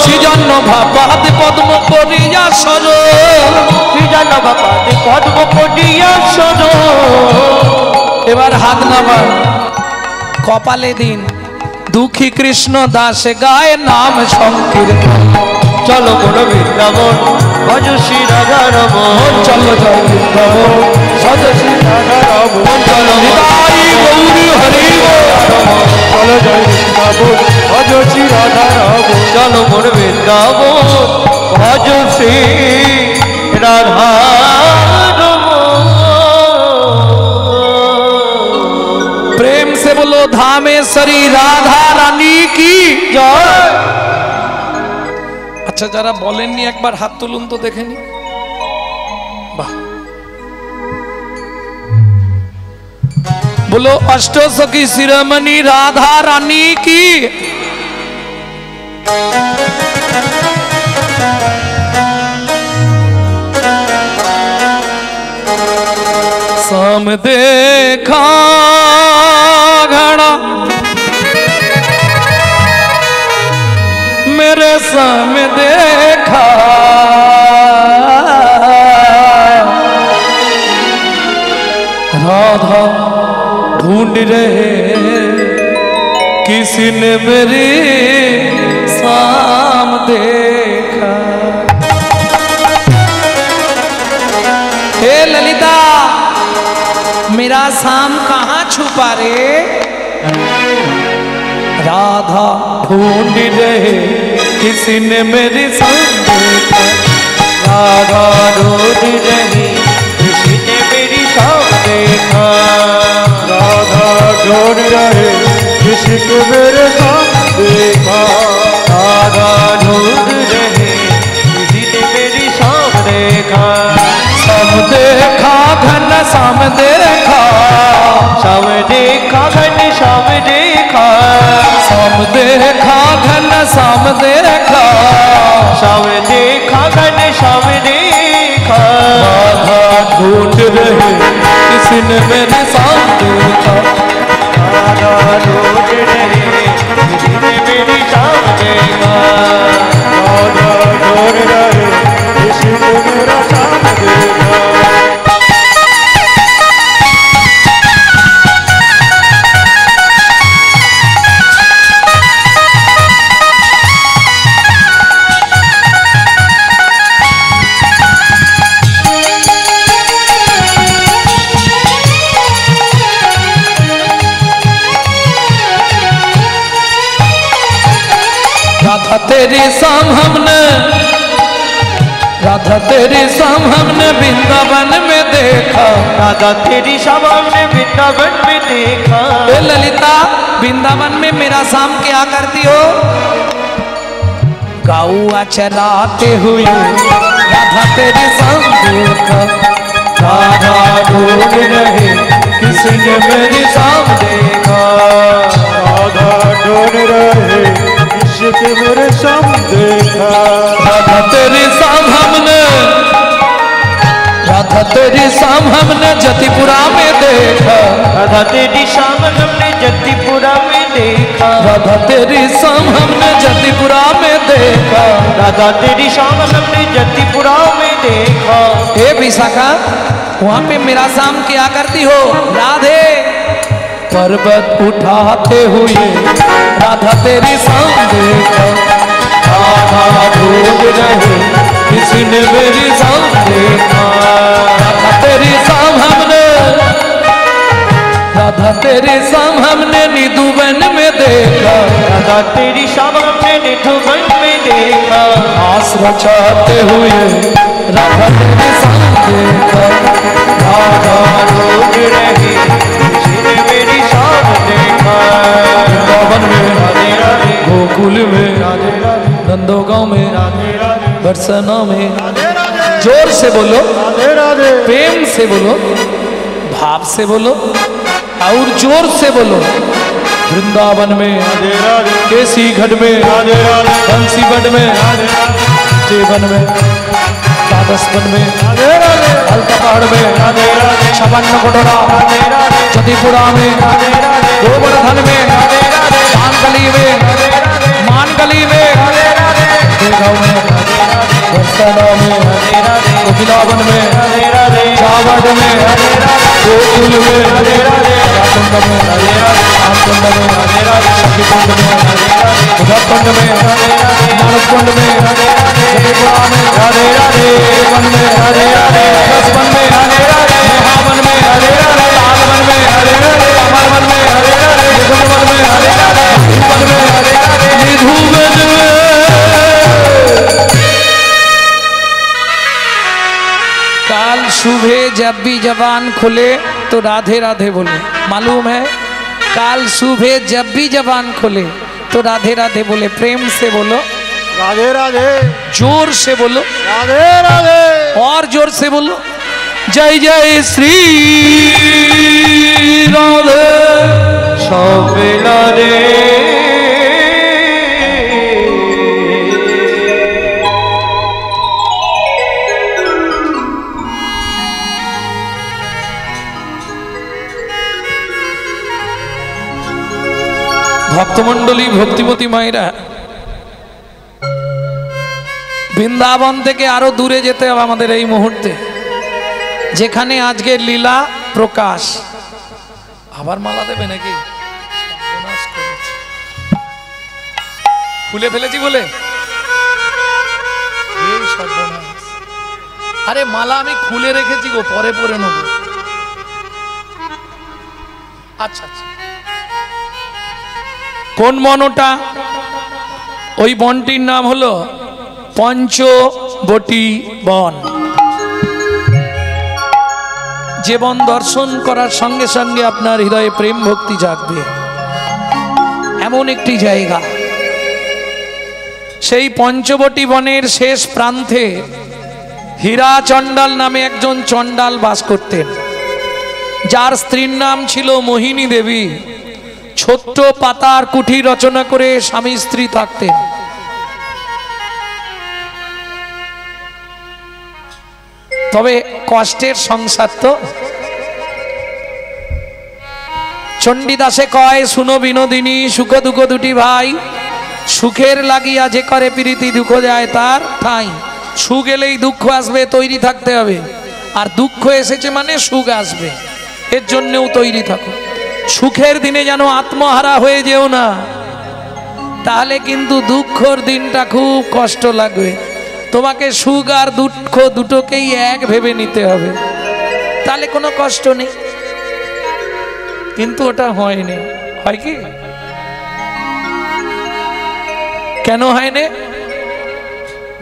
শ্রীজন্য ভাপাদ পদ্ম করিয়া সর। শ্রীজনব পাদ পদ্ম করিয়া সর। এবার হাত নামা কপালে দিন, দুঃখী কৃষ্ণ দাস গায় নাম সংকীর্তন। চলো বলো বৃন্দাবন ভজ শ্রী রাধা রমন। চলো জয় বৃন্দাবন ভজ শ্রী রাধা রমন। চলো নিতাই গৌরী হরি বল। চলো জয় বৃন্দাবন ভজ শ্রী রাধা রমন। চলো মোর বৃন্দাবন ভজ শ্রী রাধা प्रेम से बोलो धामेश्वरी राधा रानी की জয়। আচ্ছা যারা বলেননি একবার হাত তুলুন তো দেখেনি। বাহ, बोलो अष्टसखी शिरोमणि राधा रानी की। साम देखा घड़ा मेरे साम देखा, राधा ढूंढ रहे किसी ने मेरी शाम देखा। हे ललिता मेरा शाम कहाँ छुपा रे, राधा ढूंढ रहे किसी ने मेरी शाम देखा। राधा ढूंढ रही किसी ने मेरी शाम देखा। राधा ढूंढ रहे किसी को मेरे शाम देखा। राधा ढूंढ रहे किसी ने मेरी शाम देखा। शाम देखा घन शाम देखा, शाम देखा घन शाम देखा। शाम देखा घन शाम देखा, शाम देखा घन शाम देखा। राधा ढूंढ रहे किसी ने मेरे शाम देखा। राधा ढूंढ रहे किसी ने मेरी शाम देखा। राधा ढूंढ रहे किसी ने मेरा शाम देखा। राधा तेरी शाम हमने, राधा तेरी शाम हमने वृंदावन में देखा। राधा तेरी शाम हमने वृंदावन में देखा। ए ललिता वृंदावन में मेरा शाम क्या करती हो, गौआ चराते हुए राधा तेरी शाम देखा। राधा ढूंढ रहे किसी ने मेरी शाम देखा। राधा ढूंढ रहे किसी ने मेरे शाम देखा। राधा तेरी शाम हमने, राधा तेरी शाम हमने जतिपुरा में देखा। राधा तेरी शाम हमने जतिपुरा में देखा। राधा तेरी शाम हमने जतिपुरा में देखा। राधा तेरी शाम हमने जतिपुरा में देखा। हे विशाखा वहां पे मेरा शाम क्या करती हो, राधे पर्वत उठाते हुए राधा तेरी शाम देखा। राधा ढूंढ रहे किसी ने मेरी शाम देखा। राधा तेरी शाम हमने, राधा तेरी शाम हमने निधुवन में देखा। राधा तेरी शाम हमने निधुवन में देखा। आस रचाते हुए राधा तेरे संग देखा राधा रोज रही किसी ने मेरी शान देखा वृंदावन में राधे राधे गोकुल में राधे राधे नंदोगांव में राधे राधे बरसाना में राधे राधे जोर से बोलो राधे राधे प्रेम से बोलो भाव से बोलो और जोर से बोलो वृंदावन में राधे राधे केसी घट में राधे राधे बंसी बट में राधे राधे जेवन में द्वादशवन में राधे राधे अलका पहाड़ में राधे राधे छपन्न कोटरा राधे राधे जतिपुरा में राधे राधे गोवर्धन में राधे राधे मानगली में मानगली में देगांव में बरसाना में कोकिलावन में जावट में गोकुल में राकुंड में रामकुंड में सखीकुंड में उधरकुंड में मानसकुंड में जतिपुरा में वन में दसवन में महावन में लालवन में अमरवन में निधुवन में धूपन में निधुवन में काल सुबह जब भी जबान खुले तो राधे राधे बोले। मालूम है काल सुबह जब भी जबान खुले तो राधे राधे बोले। प्रेम से बोलो राधे राधे जोर से बोलो राधे राधे और जोर से बोलो जय जय श्री राधे सब राधे ভক্তমণ্ডলী ভক্তিমতী মায়েরা বৃন্দাবন থেকে আরো দূরে যেতে হবে আমাদের এই মুহূর্তে যেখানে আজকে লীলা প্রকাশ। আবার মালা দেবে নাকি? সর্বনাশ করেছে। খুলে ফেলেছি বলে এই সর্বনাশ। আরে মালা আমি খুলে রেখেছি গো, পরে পরে নেব। আচ্ছা আচ্ছা কোন বন ওটা? ওই বনটির নাম হলো পঞ্চবটি বন। যে বন দর্শন করার সঙ্গে সঙ্গে আপনার হৃদয়ে প্রেম ভক্তি জাগবে এমন একটি জায়গা। সেই পঞ্চবটি বনের শেষ প্রান্তে হীরা চণ্ডাল নামে একজন চণ্ডাল বাস করতেন, যার স্ত্রীর নাম ছিল মোহিনী দেবী। ছোট্ট পাতার কুঠি রচনা করে স্বামী স্ত্রী থাকতেন। তবে কষ্টের সংসার তো। চণ্ডীদাসে কয় শুনো বিনোদিনী, সুখ দুঃখ দুটি ভাই, সুখের লাগিয়া যে করে প্রীতি দুঃখ যায় তার ঠাঁই। সুখ এলেই দুঃখ আসবে, তৈরি থাকতে হবে। আর দুঃখ এসেছে মানে সুখ আসবে, এর জন্যও তৈরি থাকো। সুখের দিনে যেন আত্মহারা হয়ে যেও না, তাহলে কিন্তু দুঃখর দিনটা খুব কষ্ট লাগবে। তোমাকে সুখ আর দুঃখ দুটোকেই এক ভেবে নিতে হবে, তাহলে কোনো কষ্ট নেই। কিন্তু ওটা হয়নি। হয় কি? কেন হয়নি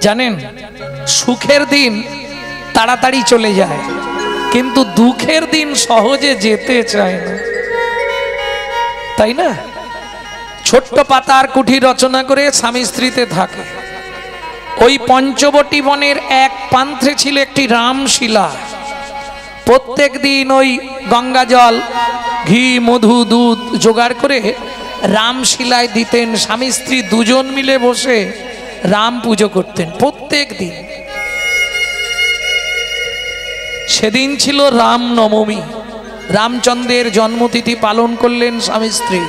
জানেন? সুখের দিন তাড়াতাড়ি চলে যায়, কিন্তু দুঃখের দিন সহজে যেতে চায় না, তাই না? ছোট্ট পাতার কুঠি রচনা করে স্বামী স্ত্রীতে থাকে। ওই পঞ্চবটি বনের এক প্রান্তে ছিল একটি রামশিলা। প্রত্যেক দিন ওই গঙ্গা জল, ঘি, মধু, দুধ জোগাড় করে রামশিলায় দিতেন। স্বামী স্ত্রী দুজন মিলে বসে রাম পুজো করতেন প্রত্যেক দিন। সেদিন ছিল রাম নবমী, রামচন্দ্রের জন্মতিথি পালন করলেন স্বামী স্ত্রী।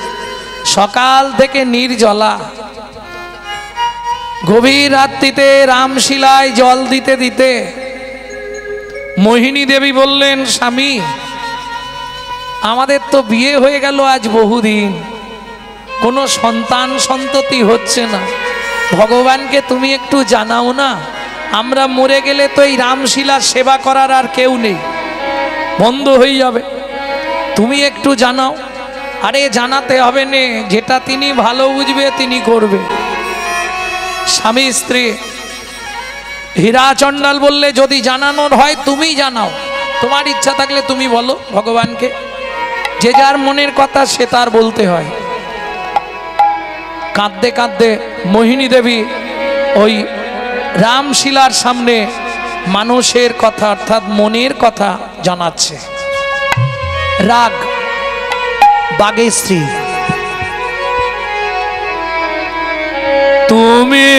সকাল থেকে নির্জলা, গভীর রাত্রিতে রামশিলায় জল দিতে দিতে মোহিনী দেবী বললেন, স্বামী আমাদের তো বিয়ে হয়ে গেল আজ বহুদিন, কোনো সন্তান সন্ততি হচ্ছে না, ভগবানকে তুমি একটু জানাও না, আমরা মরে গেলে তো এই রামশিলার সেবা করার আর কেউ নেই, বন্ধ হয়ে যাবে, তুমি একটু জানাও। আরে জানাতে হবে না, যেটা তিনি ভালো বুঝবে তিনি করবে। স্বামী স্ত্রী হীরা চণ্ডাল বললে যদি জানানোর হয় তুমি জানাও, তোমার ইচ্ছা থাকলে তুমি বলো ভগবানকে। যে যার মনের কথা সে তার বলতে হয়। কাঁদতে কাঁদতে মোহিনী দেবী ওই রামশিলার সামনে মানুষের কথা অর্থাৎ মনের কথা জানাচ্ছে। রাগ বাগের স্ত্রী। তুমি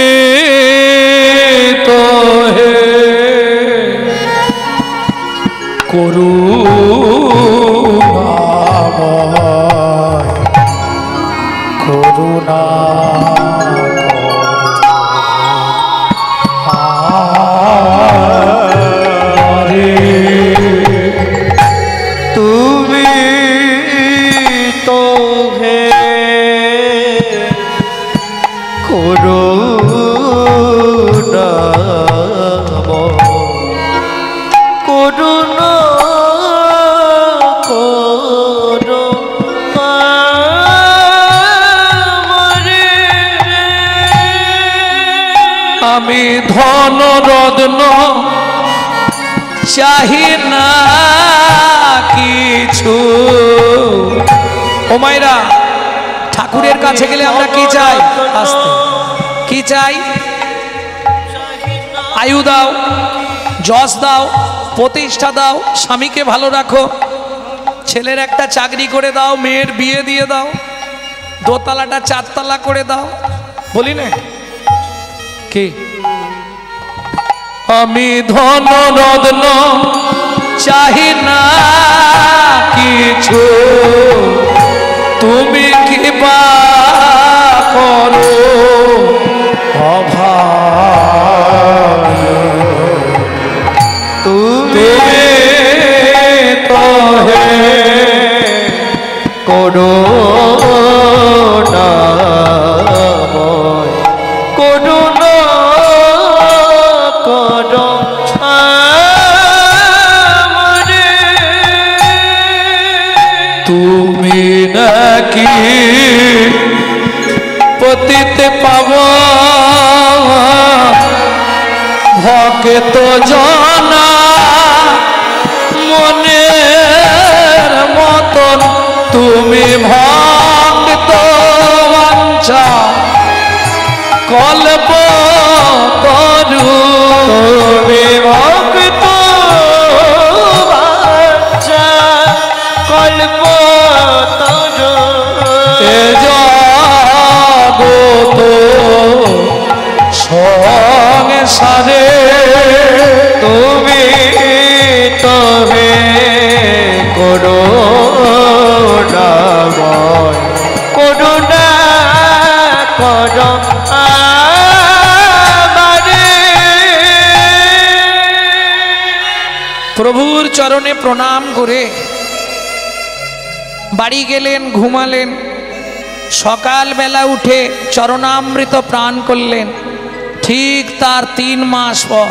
তো হে করুণাময়, করুণা তুমি তো হে করুণা আমি ধন রত্ন চাহি না কিছু। ও মায়েরা, ঠাকুরের কাছে গেলে আমরা কি চাই? আসতে কি চাই? আয়ু দাও, যশ দাও, প্রতিষ্ঠা দাও, স্বামীকে ভালো রাখো, ছেলের একটা চাকরি করে দাও, মেয়ের বিয়ে দিয়ে দাও, দোতলাটা চারতলা করে দাও, বলি না কি? আমি ধন রত্ন চাহি না কিছু, তুমি কি বা করো অভাব, তুমি তো হে করুণাময়, করুণা করো আমারে। তুমি নাকি পতিতে পাওয়া ভক্ত জনা মনের মতন, তুমি ভক্ত বাঞ্ছা কল্প করু, তুমি ভক্ত বাঞ্ছা কল্প তরু, এ জগত সংসারে তুমি তবে করুণাময়, করুণা করো আমারে। প্রভুর চরণে প্রণাম করে বাড়ি গেলেন, ঘুমালেন। সকালবেলা উঠে চরণামৃত প্রাণ করলেন। ঠিক তার 3 মাস পর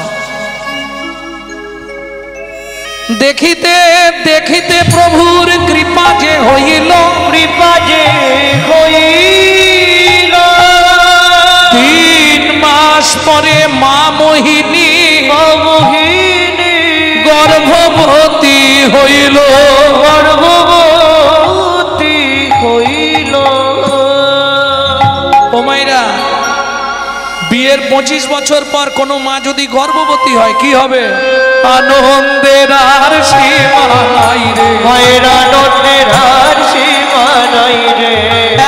দেখিতে দেখিতে প্রভুর কৃপা যে হইল, কৃপা যে হইল, 3 মাস পরে মা মোহিনী মোহিনী গর্ভবতী হইল, গর্ভবতী হইল। ও মায়েরা, বিয়ের 25 বছর পর কোনো মা যদি গর্ভবতী হয় কি হবে? আনন্দের আর সীমা নাই রে, মায়ের আনন্দের আর সীমা নাই রে।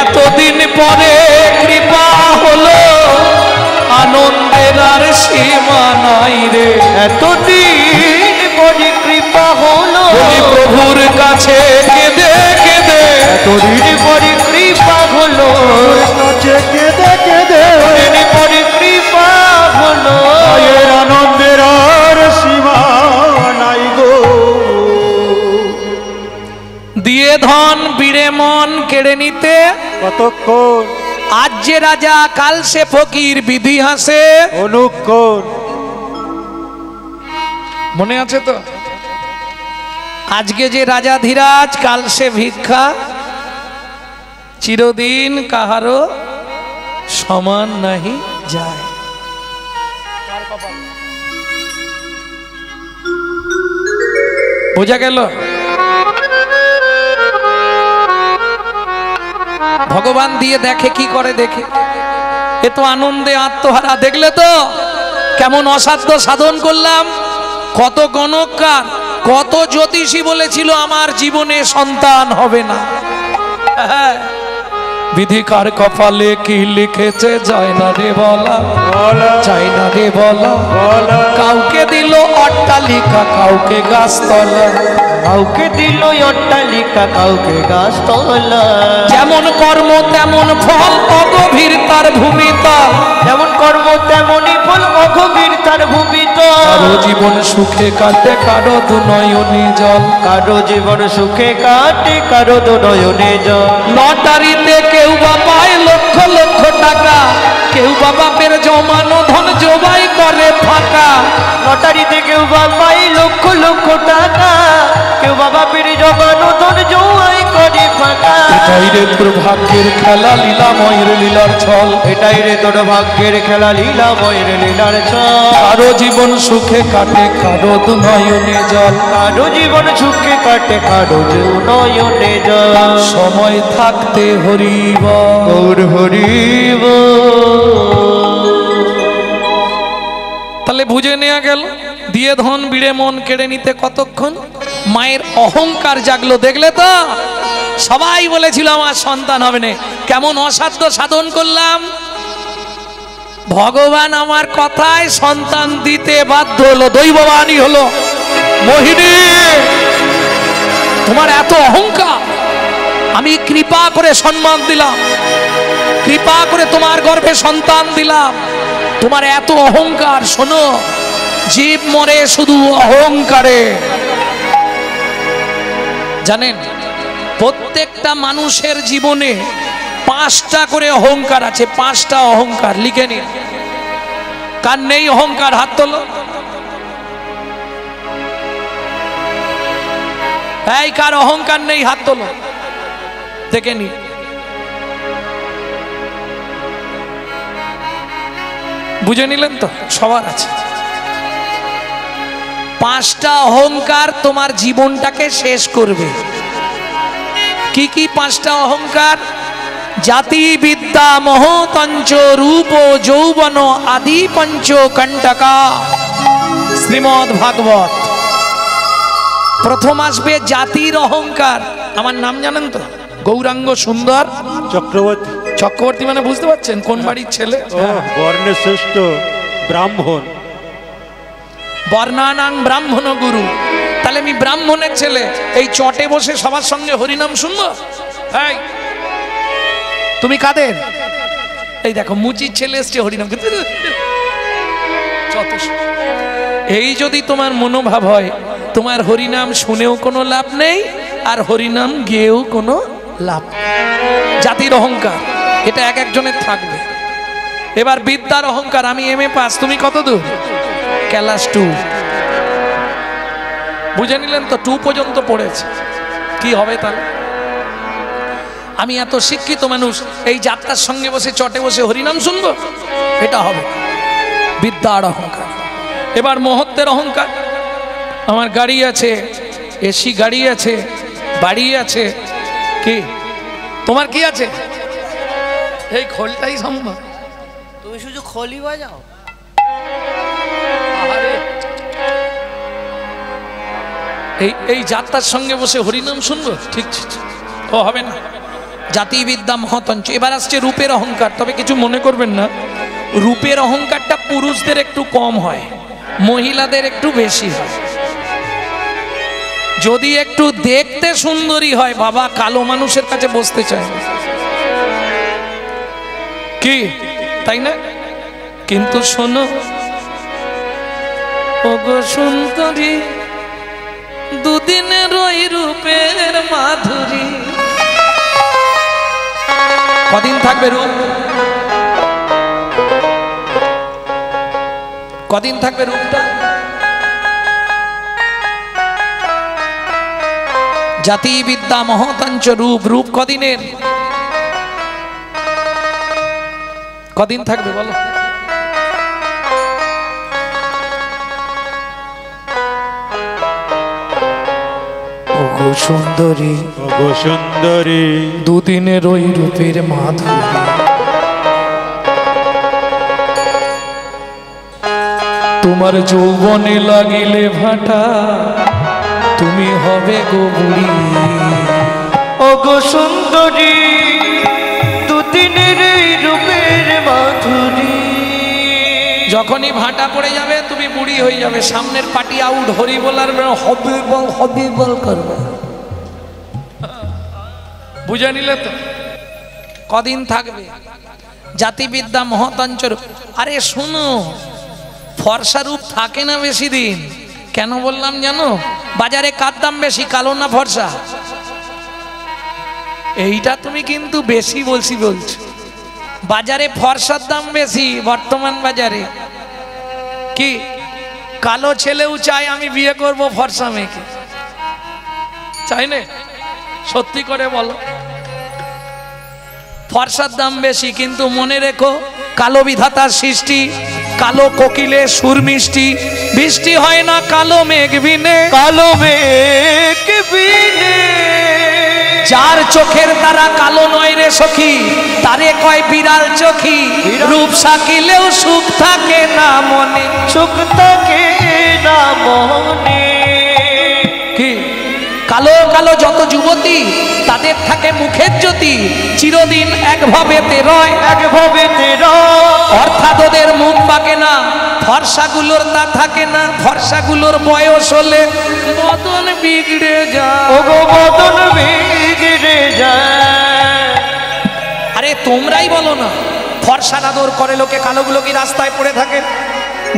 এতদিন পরে কৃপা হলো, আনন্দের আর সীমা নাই রে। এতদিন পরে কৃপা হলো, বলি প্রভুর কাছে কেঁদে কেঁদে, এতদিন পরে কৃপা হলো, কেঁদে কেঁদে এতদিন পরে কৃপা হলো। মায়ের আনন্দের আর সীমা নাই গো। দিয়ে ধন বিড়ে মন কেড়ে নিতে, কতক্ষণ আজ যে রাজা কাল সে ফকির, বিধি হাসে। অনুক্ষণ মনে আছে তো? আজকে যে রাজা ধীরাজ, কাল সে ভিক্ষা, চিরদিন কাহারো সমান নাহি যায়। বোঝা গেল? ভগবান দিয়ে দেখে কি করে, দেখে এ তো আনন্দে আত্মহারা। দেখলে তো কেমন অসাধ্য সাধন করলাম। কত গণককার, কত জ্যোতিষী বলেছিল আমার জীবনে সন্তান হবে না। বিধিকার কপালে কি লিখেছে যায় না রে বলা, যায় না রে বলা। কাউকে দিল অট্টালিকা, কাউকে গাছতলা, কাউকে দিল অট্টালিকা, কাউকে গাছতলা। যেমন কর্ম তেমন ফল, অগভীর তার ভূমিতল। যেমন কর্ম তেমনই ফল, অগভীর তার ভূমিতল। কারো জীবন সুখে কাটে, কারো দুনয়নে জল। কারো জীবন সুখে কাটে, কারো দুনয়নে জল। লটারিতে কেউ বা পায় লক্ষ লক্ষ টাকা, কেউ বা বাপের জমানো ধন জবাই করে ফাঁকা। লটারিতে কেউ বা পায় লক্ষ লক্ষ টাকা, কেউ বা বাপের জমানো ধন জবাই করে ফাঁকা। এটাই রে তোর ভাগ্যের খেলা, লীলাময়ের লীলার ছল। এটাই রে তোর ভাগ্যের খেলা, লীলাময়ের লীলার ছল। কারো জীবন সুখে কাটে, কারো দুনয়নে জল। কারো জীবন সুখে কাটে, কারো নয়নে জল। সময় থাকতে হরিব গৌর হরিব। তাহলে বুঝে নেওয়া গেল, দিয়ে ধন বিড়ে মন কেড়ে নিতে কতক্ষণ। মায়ের অহংকার জাগলো। দেখলে তো সবাই বলেছিল আমার সন্তান হবে না, কেমন অসাধ্য সাধন করলাম। ভগবান আমার কথায় সন্তান দিতে বাধ্য হলো, দৈববাণী হলো। মোহিনী, তোমার এত অহংকার, আমি কৃপা করে সম্মান দিলাম, কৃপা করে তোমার গর্ভে সন্তান দিলাম। তোমার এত অহংকার, শোনো, জীব মরে শুধু অহংকারে। জানেন, প্রত্যেকটা মানুষের জীবনে 5টা করে অহংকার আছে। 5টা অহংকার লিখে নিন। কার নেই অহংকার? হাত তোলো। এই কার অহংকার নেই? হাত তোলো, দেখে নি। বুঝে নিলেন তো? সবার আছে। 5টা অহংকার তোমার জীবনটাকে শেষ করবে। কি কি 5টা অহংকার? জাতি বিদ্যা মহতঞ্চ রূপ যৌবন আদি পঞ্চ কণ্টকা। শ্রীমদ্ ভাগবত। প্রথম আসবে জাতির অহংকার। আমার নাম জানেন তো? গৌরাঙ্গ সুন্দর চক্রবর্তী। চক্রবর্তী মানে বুঝতে পারছেন কোন বাড়ির ছেলে? বর্ণে শ্রেষ্ঠ ব্রাহ্মণ। বর্ণানাং ব্রাহ্মণ গুরু। তাহলে আমি ব্রাহ্মণের ছেলে, এই চটে বসে সবার সঙ্গে হরিনাম শুনবো? এই তুমি কাদের? এই দেখো মুচির ছেলে এসছে হরিনাম। এই যদি তোমার মনোভাব হয়, তোমার হরিনাম শুনেও কোনো লাভ নেই, আর হরিনাম গেয়েও কোনো লাভ। জাতির অহংকার, এটা এক একজনের থাকবে। এবার বিদ্যার অহংকার। আমি MA পাস, তুমি কত দূর? ক্লাস 2। বুঝে নিলেন তো? 2 পর্যন্ত পড়েছে। কি হবে তাহলে? আমি এত শিক্ষিত মানুষ, এই যাত্রার সঙ্গে বসে চটে বসে হরিনাম শুনবো? এটা হবে বিদ্যার অহংকার। এবার মহত্বের অহংকার। আমার গাড়ি আছে, এসি গাড়ি আছে, বাড়ি আছে। কি তোমার কি আছে? এই খোলটাই সম্ভব। তুমি শুধু খলি বাজাও। এই যাত্রার সঙ্গে বসে হরিনাম শুনবো? ঠিক ও হবে না। জাতি বিদ্যা মহতঞ্চ। এবার আসছে রূপের অহংকার। তবে কিছু মনে করবেন না, রূপের অহংকারটা পুরুষদের একটু কম হয়, মহিলাদের একটু বেশি হয়। যদি একটু দেখতে সুন্দরী হয়, বাবা কালো মানুষের কাছে বসতে চায় না। কি তাই না? কিন্তু শোনো ওগো সুন্দরী, দুদিনের ওই রূপের মাধুরী। কদিন থাকবে রূপ? কদিন থাকবে রূপটা? জাতি বিদ্যা মহতঞ্চ রূপ। রূপ কদিনের? কদিন থাকবে বলো? ওগো সুন্দরী ওগো সুন্দরী দুদিনের ওই রূপের মাধুরী তোমার যৌবনে লাগিলে ভাটা তুমি হবে গো বুড়ি ওগো সুন্দরী দুদিনের রূপের মাধুরী যখনই ভাটা পড়ে যাবে তুমি বুড়ি হয়ে যাবে সামনের পার্টি আউট হরি বলার হবে বল করবে বুঝে নিলে তো কদিন থাকবে জাতিবিদ্যা মহতাঞ্চর আরে শুনো ফর্সা রূপ থাকে না বেশি দিন কেন বললাম জানো বাজারে কার দাম বেশি কালো না ফর্সা এইটা তুমি কিন্তু বেশি বলছো বাজারে ফর্সার দাম বেশি বর্তমান বাজারে কি কালো ছেলেও চায় আমি বিয়ে করব ফর্সা মেয়েকে চাই না সত্যি করে বলো ফর্সার দাম বেশি কিন্তু মনে রেখো কালো বিধাতার সৃষ্টি কালো কোকিলে সুর মিষ্টি বৃষ্টি হয় না কালো মেঘ বিনে কালো মেঘ বিনে যার চোখের দ্বারা কালো নয় রে সখী তারে কয় বিড়াল চোখী রূপ সাকিলেও সুখ থাকে না মনে সুখ থাকে না মনে কি কালো কালো যত যুবতী তাদের থাকে মুখের জ্যোতি চিরদিন একভাবে রয় একভাবে তেরা অর্থাৎ ওদের মুখ পাকে না ফর্সাগুলোর তা থাকে না ফর্সাগুলোর বয়স হলে বদন বিগড়ে যায় ওগো বদন বিগড়ে যায় আরে তোমরাই বলো না ফর্সার আদর করে লোকে কালোগুলো কি রাস্তায় পড়ে থাকে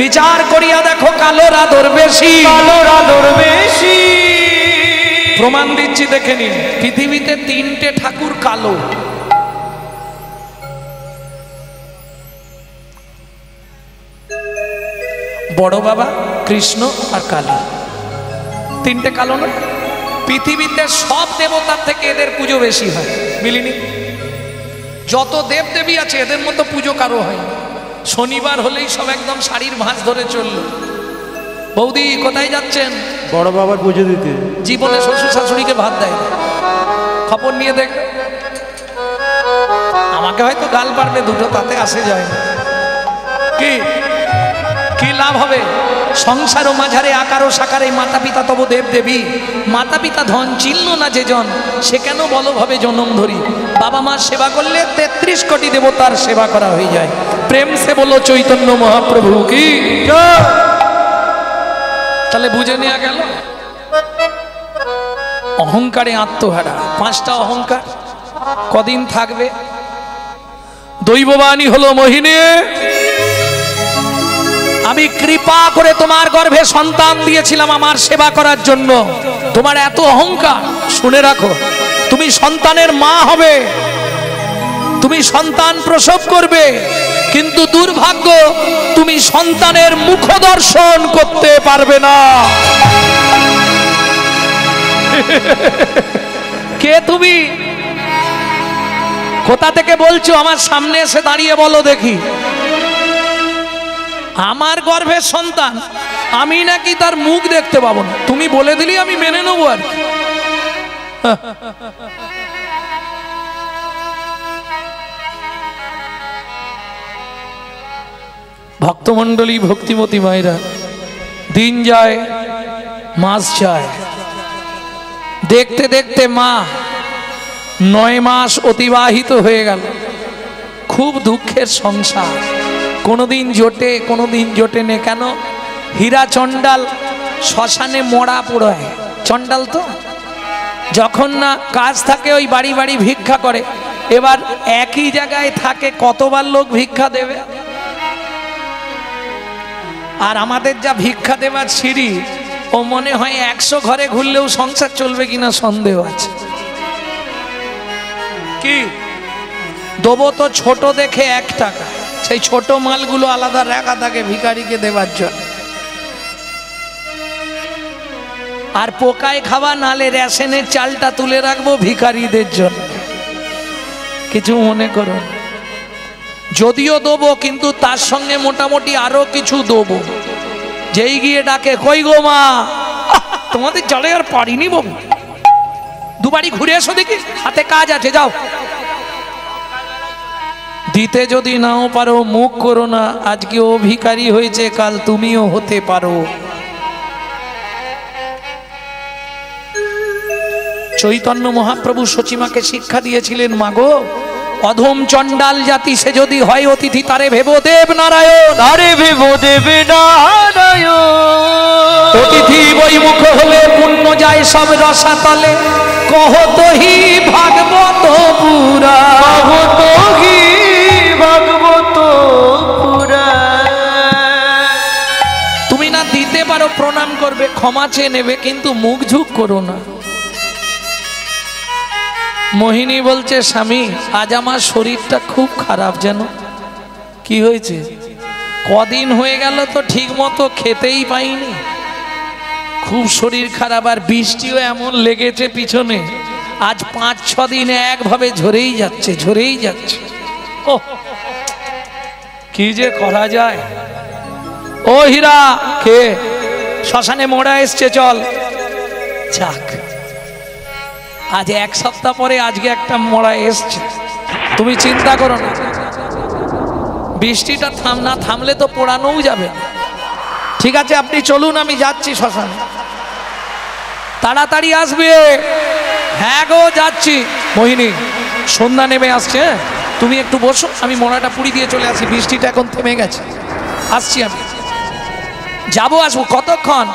বিচার করিয়া দেখো কালোর আদর বেশি কালোর আদর বেশি প্রমাণ দিচ্ছি দেখে নিন পৃথিবীতে তিনটে ঠাকুর কালো বড় বাবা কৃষ্ণ আর কালী তিনটে কালো না পৃথিবীতে সব দেবতার থেকে এদের পুজো বেশি হয় মিলিনি যত দেব দেবী আছে এদের মতো পুজো কারো হয় শনিবার হলেই সব একদম শাড়ির ভাঁজ ধরে চললো বৌদি কোথায় যাচ্ছেন বড় বাবার পুজো দিতে জীবনে শ্বশুর শাশুড়িকে ভাত দেয় না। খবর নিয়ে দেখ আমাকে হয়তো গাল পারবে দুটো তাতে আসে যায় না কি কি লাভ হবে সংসার ও মাঝারে আকার ও সাকারে মাতা পিতা তব দেব দেবী মাতা পিতা ধন চিহ্ন না যে জন সে কেন বলো ভাবে জনম ধরি বাবা মার সেবা করলে 33 কোটি দেবতার সেবা করা হয়ে যায় প্রেম সে বলো চৈতন্য মহাপ্রভু কি তাহলে বুঝে নেওয়া গেল অহংকারে আত্মহারা পাঁচটা অহংকার কদিন থাকবে দৈববাণী হলো মোহিনী আমি কৃপা করে তোমার গর্ভে সন্তান দিয়েছিলাম আমার সেবা করার জন্য তোমার এত অহংকার শুনে রাখো তুমি সন্তানের মা হবে তুমি সন্তান প্রসব করবে কিন্তু দুর্ভাগ্য তুমি সন্তানের মুখ দর্শন করতে পারবে না কে তুমি কোথা থেকে বলছো আমার সামনে এসে দাঁড়িয়ে বলো দেখি আমার গর্ভের সন্তান আমি নাকি তার মুখ দেখতে পাবো না তুমি বলে দিলি আমি মেনে নেবো আর ভক্তমণ্ডলী ভক্তিমতী মায়েরা দিন যায় মাস যায় দেখতে দেখতে মা 9 মাস অতিবাহিত হয়ে গেল খুব দুঃখের সংসার কোনোদিন জোটে নে কেন হীরা চণ্ডাল শ্মশানে মরা পোড়ায় চণ্ডাল তো যখন না কাজ থাকে ওই বাড়ি বাড়ি ভিক্ষা করে এবার একই জায়গায় থাকে কতবার লোক ভিক্ষা দেবে আর আমাদের যা ভিক্ষা দেবার সিঁড়ি ও মনে হয় 100 ঘরে ঘুরলেও সংসার চলবে কিনা সন্দেহ আছে কি দেবো তো ছোট দেখে 1 টাকা সেই ছোট মালগুলো আলাদা রাখা থাকে ভিখারিকে দেবার জন্য আর পোকায় খাওয়া নালে রেশনের চালটা তুলে রাখবো ভিখারিদের জন্য কিছু মনে করুন যদিও দেবো কিন্তু তার সঙ্গে মোটামুটি আরো কিছু দেবো যেই গিয়ে ডাকে কই গো মা তোমাদের জলে আর পারিনি বাবু দুবারই ঘুরে এসো দেখি, হাতে কাজ আছে, যাও। দিতে যদি নাও পারো মুখ করো না, আজকে ও ভিখারি হয়েছে, কাল তুমিও হতে পারো। চৈতন্য মহাপ্রভু সচিমাকে শিক্ষা দিয়েছিলেন, মাগো অধম চণ্ডাল জাতি সে যদি হয় অতিথি, তারে ভেবো দেব নারায়ণ, আরে ভেব দেবে নারায়ণ। অতিথি বৈমুখ হলে পুণ্য যায় সব রসাতলে, কহতহি ভাগবত পুরা, কহতহি ভাগবত পুরা। তুমি না দিতে পারো প্রণাম করবে, ক্ষমা চেয়ে নেবে, কিন্তু মুখ ঝুঁক করো না। মোহিনী বলছে, স্বামী আজ আমার শরীরটা খুব খারাপ, যেন কি হয়েছে? কদিন হয়ে গেল তো ঠিক মতো খেতেই পাইনি, খুব শরীর খারাপ, আর বৃষ্টিও এমন লেগেছে পিছনে, আজ 5-6 দিন একভাবে ঝরেই যাচ্ছে, ঝরেই যাচ্ছে। ও কি যে করা যায়। ও হীরা, কে শ্মশানে মোড়া এসছে, চল। যাক, আজ 1 সপ্তাহ পরে আজকে একটা মোড়া এসছে, তুমি চিন্তা করো না। বৃষ্টিটা থামলে তো পোড়ানোও যাবে। ঠিক আছে, আপনি চলুন, আমি যাচ্ছি শ্মশানে, তাড়াতাড়ি আসবে। হ্যাঁ গো, যাচ্ছি। মোহিনী, সন্ধ্যা নেমে আসছে, তুমি একটু বসো, আমি মোড়াটা পুড়ি দিয়ে চলে আসি, বৃষ্টিটা এখন থেমে গেছে, আসছি আমি। যাবো আসবো কতক্ষণ?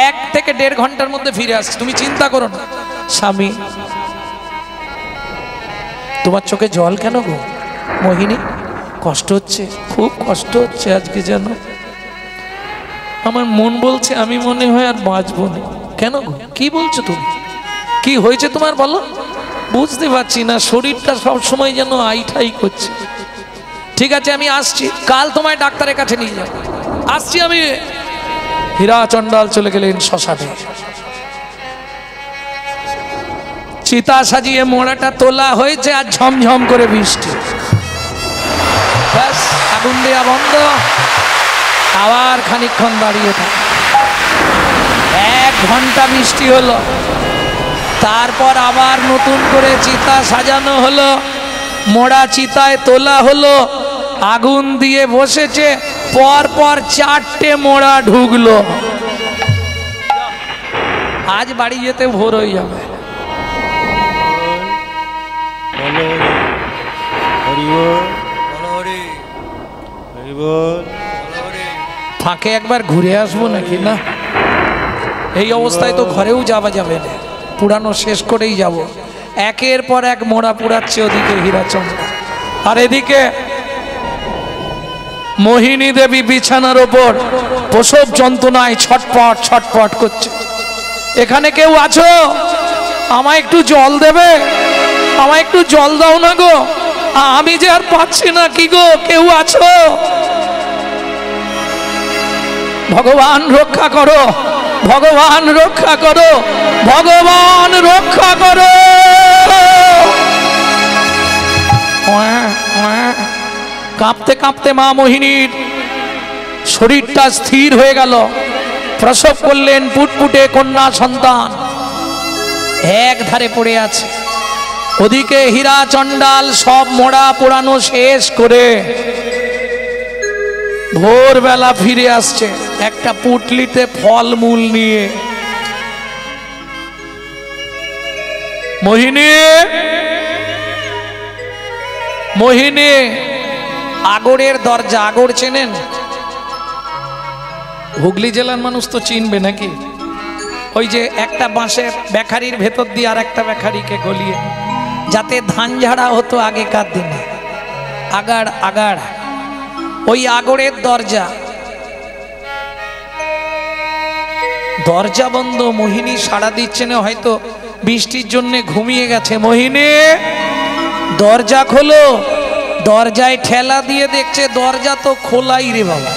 1 থেকে 1.5 ঘন্টার মধ্যে ফিরে আসছি, তুমি চিন্তা করো না। স্বামী, তোমার চোখে জল কেন গো? মোহিনী, কষ্ট হচ্ছে, খুব কষ্ট হচ্ছে আজকে, যেন আমার মন বলছে আমি মনে হয় আর বাঁচবো না। কেন গো, কি বলছো তুমি? কি হয়েছে তোমার বলো? বুঝতে পারছি না, শরীরটা সব সময় যেন আইঠাই করছে। ঠিক আছে, আমি আসছি, কাল তোমায় ডাক্তারের কাছে নিয়ে যাবো, আসছি আমি। হীরা চণ্ডাল চলে গেলেন শ্মশানে। চিতা সাজিয়ে মোড়াটা তোলা হয়েছে, আর ঝমঝম করে বৃষ্টি, ব্যাস আগুন দেয়া বন্ধ। আবার খানিকক্ষণ দাঁড়িয়ে থাকে, 1 ঘন্টা বৃষ্টি হলো, তারপর আবার নতুন করে চিতা সাজানো হলো, মোড়া চিতায় তোলা হলো, আগুন দিয়ে বসেছে, পর পর 4টে মোড়া ঢুকলো। আজ বাড়ি যেতে ভোর হয়ে যাবে। ফাঁকে একবার ঘুরে আসবো নাকি? না, এই অবস্থায় তো ঘরেও যাওয়া যাবে না, পুরানো শেষ করেই যাব। 1-এর পর 1 মোড়া পুড়াচ্ছে ওদিকে হীরাচন্দ্র, আর এদিকে মোহিনী দেবী বিছানার ওপর প্রসব যন্ত্রণায় ছটপট ছটপট করছে। এখানে কেউ আছো? আমায় একটু জল দেবে, আমায় একটু জল দাও না গো, আমি যে আর পাচ্ছি না। কি গো, কেউ আছো? ভগবান রক্ষা করো, ভগবান রক্ষা করো, ভগবান রক্ষা করো। কাঁপতে কাঁপতে মা মোহিনীর শরীরটা স্থির হয়ে গেল, প্রসব করলেন পুটপুটে কন্যা সন্তান, এক ধারে পড়ে আছে। ওদিকে হীরা চণ্ডাল সব মোড়া পোড়ানো শেষ করে ভোরবেলা ফিরে আসছে একটা পুটলিতে ফলমূল নিয়ে। মোহিনী, মোহিনী, আগরের দরজা, আগর চেনেন? হুগলি জেলার মানুষ তো চিনবে নাকি? ওই যে একটা বাঁশের বেখারির ভেতর দিয়ে আর একটা বেখারিকে গলিয়ে যাতে ধান ঝাড়া হতো আগেকার দিনে, আগাড় আগাড়, ওই আগরের দরজা, দরজা বন্ধ। মোহিনী সাড়া দিচ্ছে না, হয়তো বৃষ্টির জন্য ঘুমিয়ে গেছে। মোহিনী, দরজা খোলো। দরজায় ঠেলা দিয়ে দেখছে দরজা তো খোলাই রে বাবা।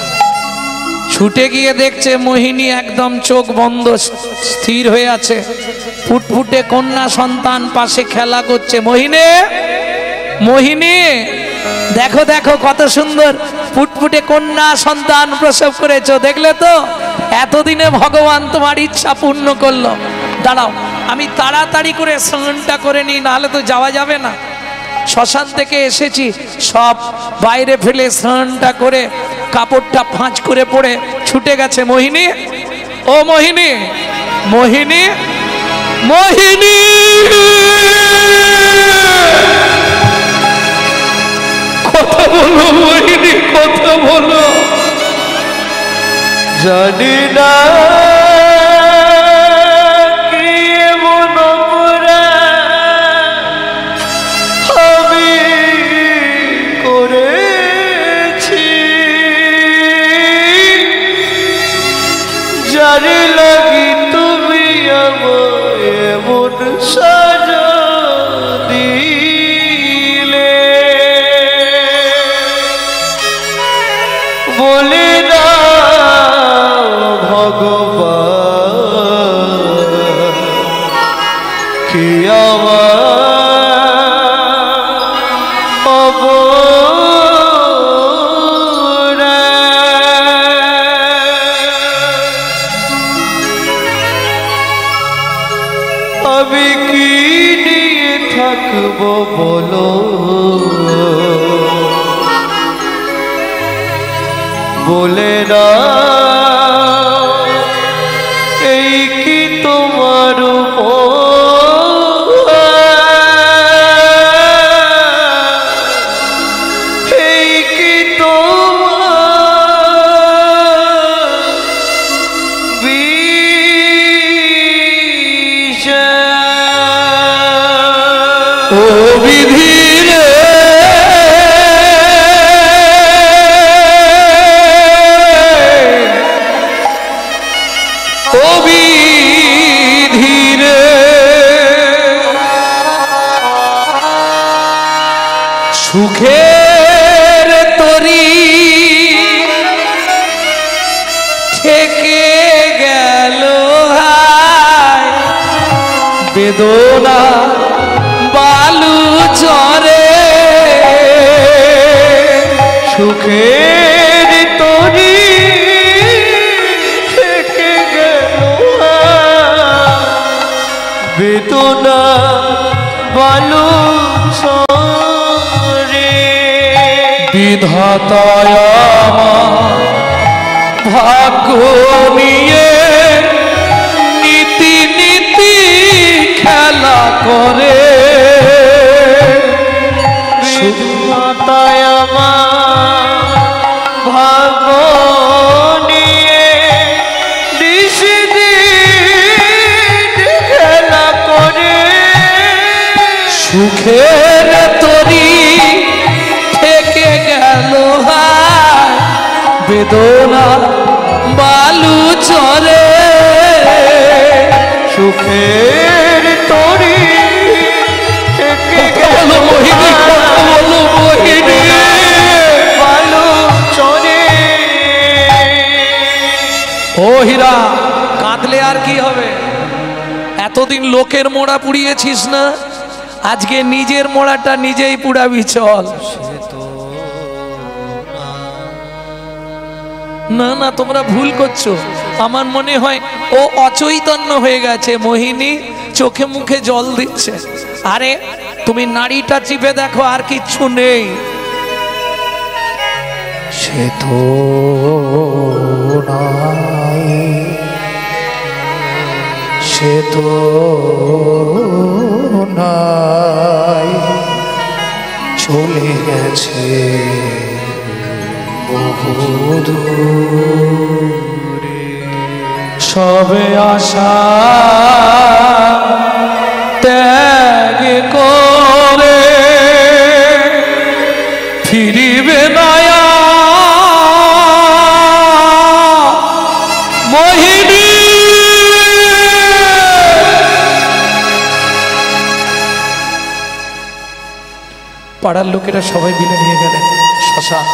ছুটে গিয়ে দেখছে মোহিনী একদম চোখ বন্ধ, স্থির হয়ে আছে, ফুটফুটে কন্যা সন্তান পাশে খেলা করছে। মোহিনী, মোহিনী, দেখো দেখো কত সুন্দর ফুটফুটে কন্যা সন্তান প্রসব করেছো, দেখলে তো? এতদিনে ভগবান তোমার ইচ্ছা পূর্ণ করলো। দাঁড়াও, আমি তাড়াতাড়ি করে স্নানটা করে নিই, নাহলে তো যাওয়া যাবে না। শ্মশান থেকে এসেছি, সব বাইরে ফেলে স্নানটা করে কাপড়টা ফাঁচ করে পড়ে ছুটে গেছে মোহিনী। ও মোহিনী, মোহিনী, মোহিনী, কথা বলো মোহিনী, কথা বলো। জানি না কি এমন অপরাধ আমি করেছি, জানি লাগি তুমি আমায় এমন সাজা দিলে। বলে না ভগবান কি আমার আমি কি নিয়ে থাকবো বলো, বলে না এই কি তোমার এই কি তোমার বিষয়। ও বিধি রে, ও বিধি রে, সুখের তরি থেকে গেল হায়, বেদনা বালু চরে, সুখের তরি থেকে গেল বেদনা বালু চরে। বিধাতায় আমার ভাগ্য নিয়ে নীতি নীতি খেলা করে, বিধাতায় আমার ভাগ্য নিয়ে নিষিদ্ধ খেলা করে। সুখের তরি থেকে গেল হায়, বেদনা বালু চরে, সুখের তরি থেকে গেল মোহিনী, কথা বলো মোহিনী। বালু চরে। ও হীরা, কাঁদলে আর কি হবে? এতদিন লোকের মোড়া পুড়িয়েছিস না, আজকে নিজের মোড়াটা নিজেই পুড়াবি, চল। না না, তোমরা ভুল করছো। আমার মনে হয় ও অচৈতন্য হয়ে গেছে, মোহিনী চোখে মুখে জল দিচ্ছে। আরে তুমি নাড়িটা চিপে দেখো, আর কিচ্ছু নেই। সে তো নাই, সে তো নাই, চলে গেছে বহুদূরে। সবে আশা ত্যাগ করে ফিরিবে না মোহিনী। পাড়ার লোকেরা সবাই মিলে নিয়ে গেলেন শ্মশান।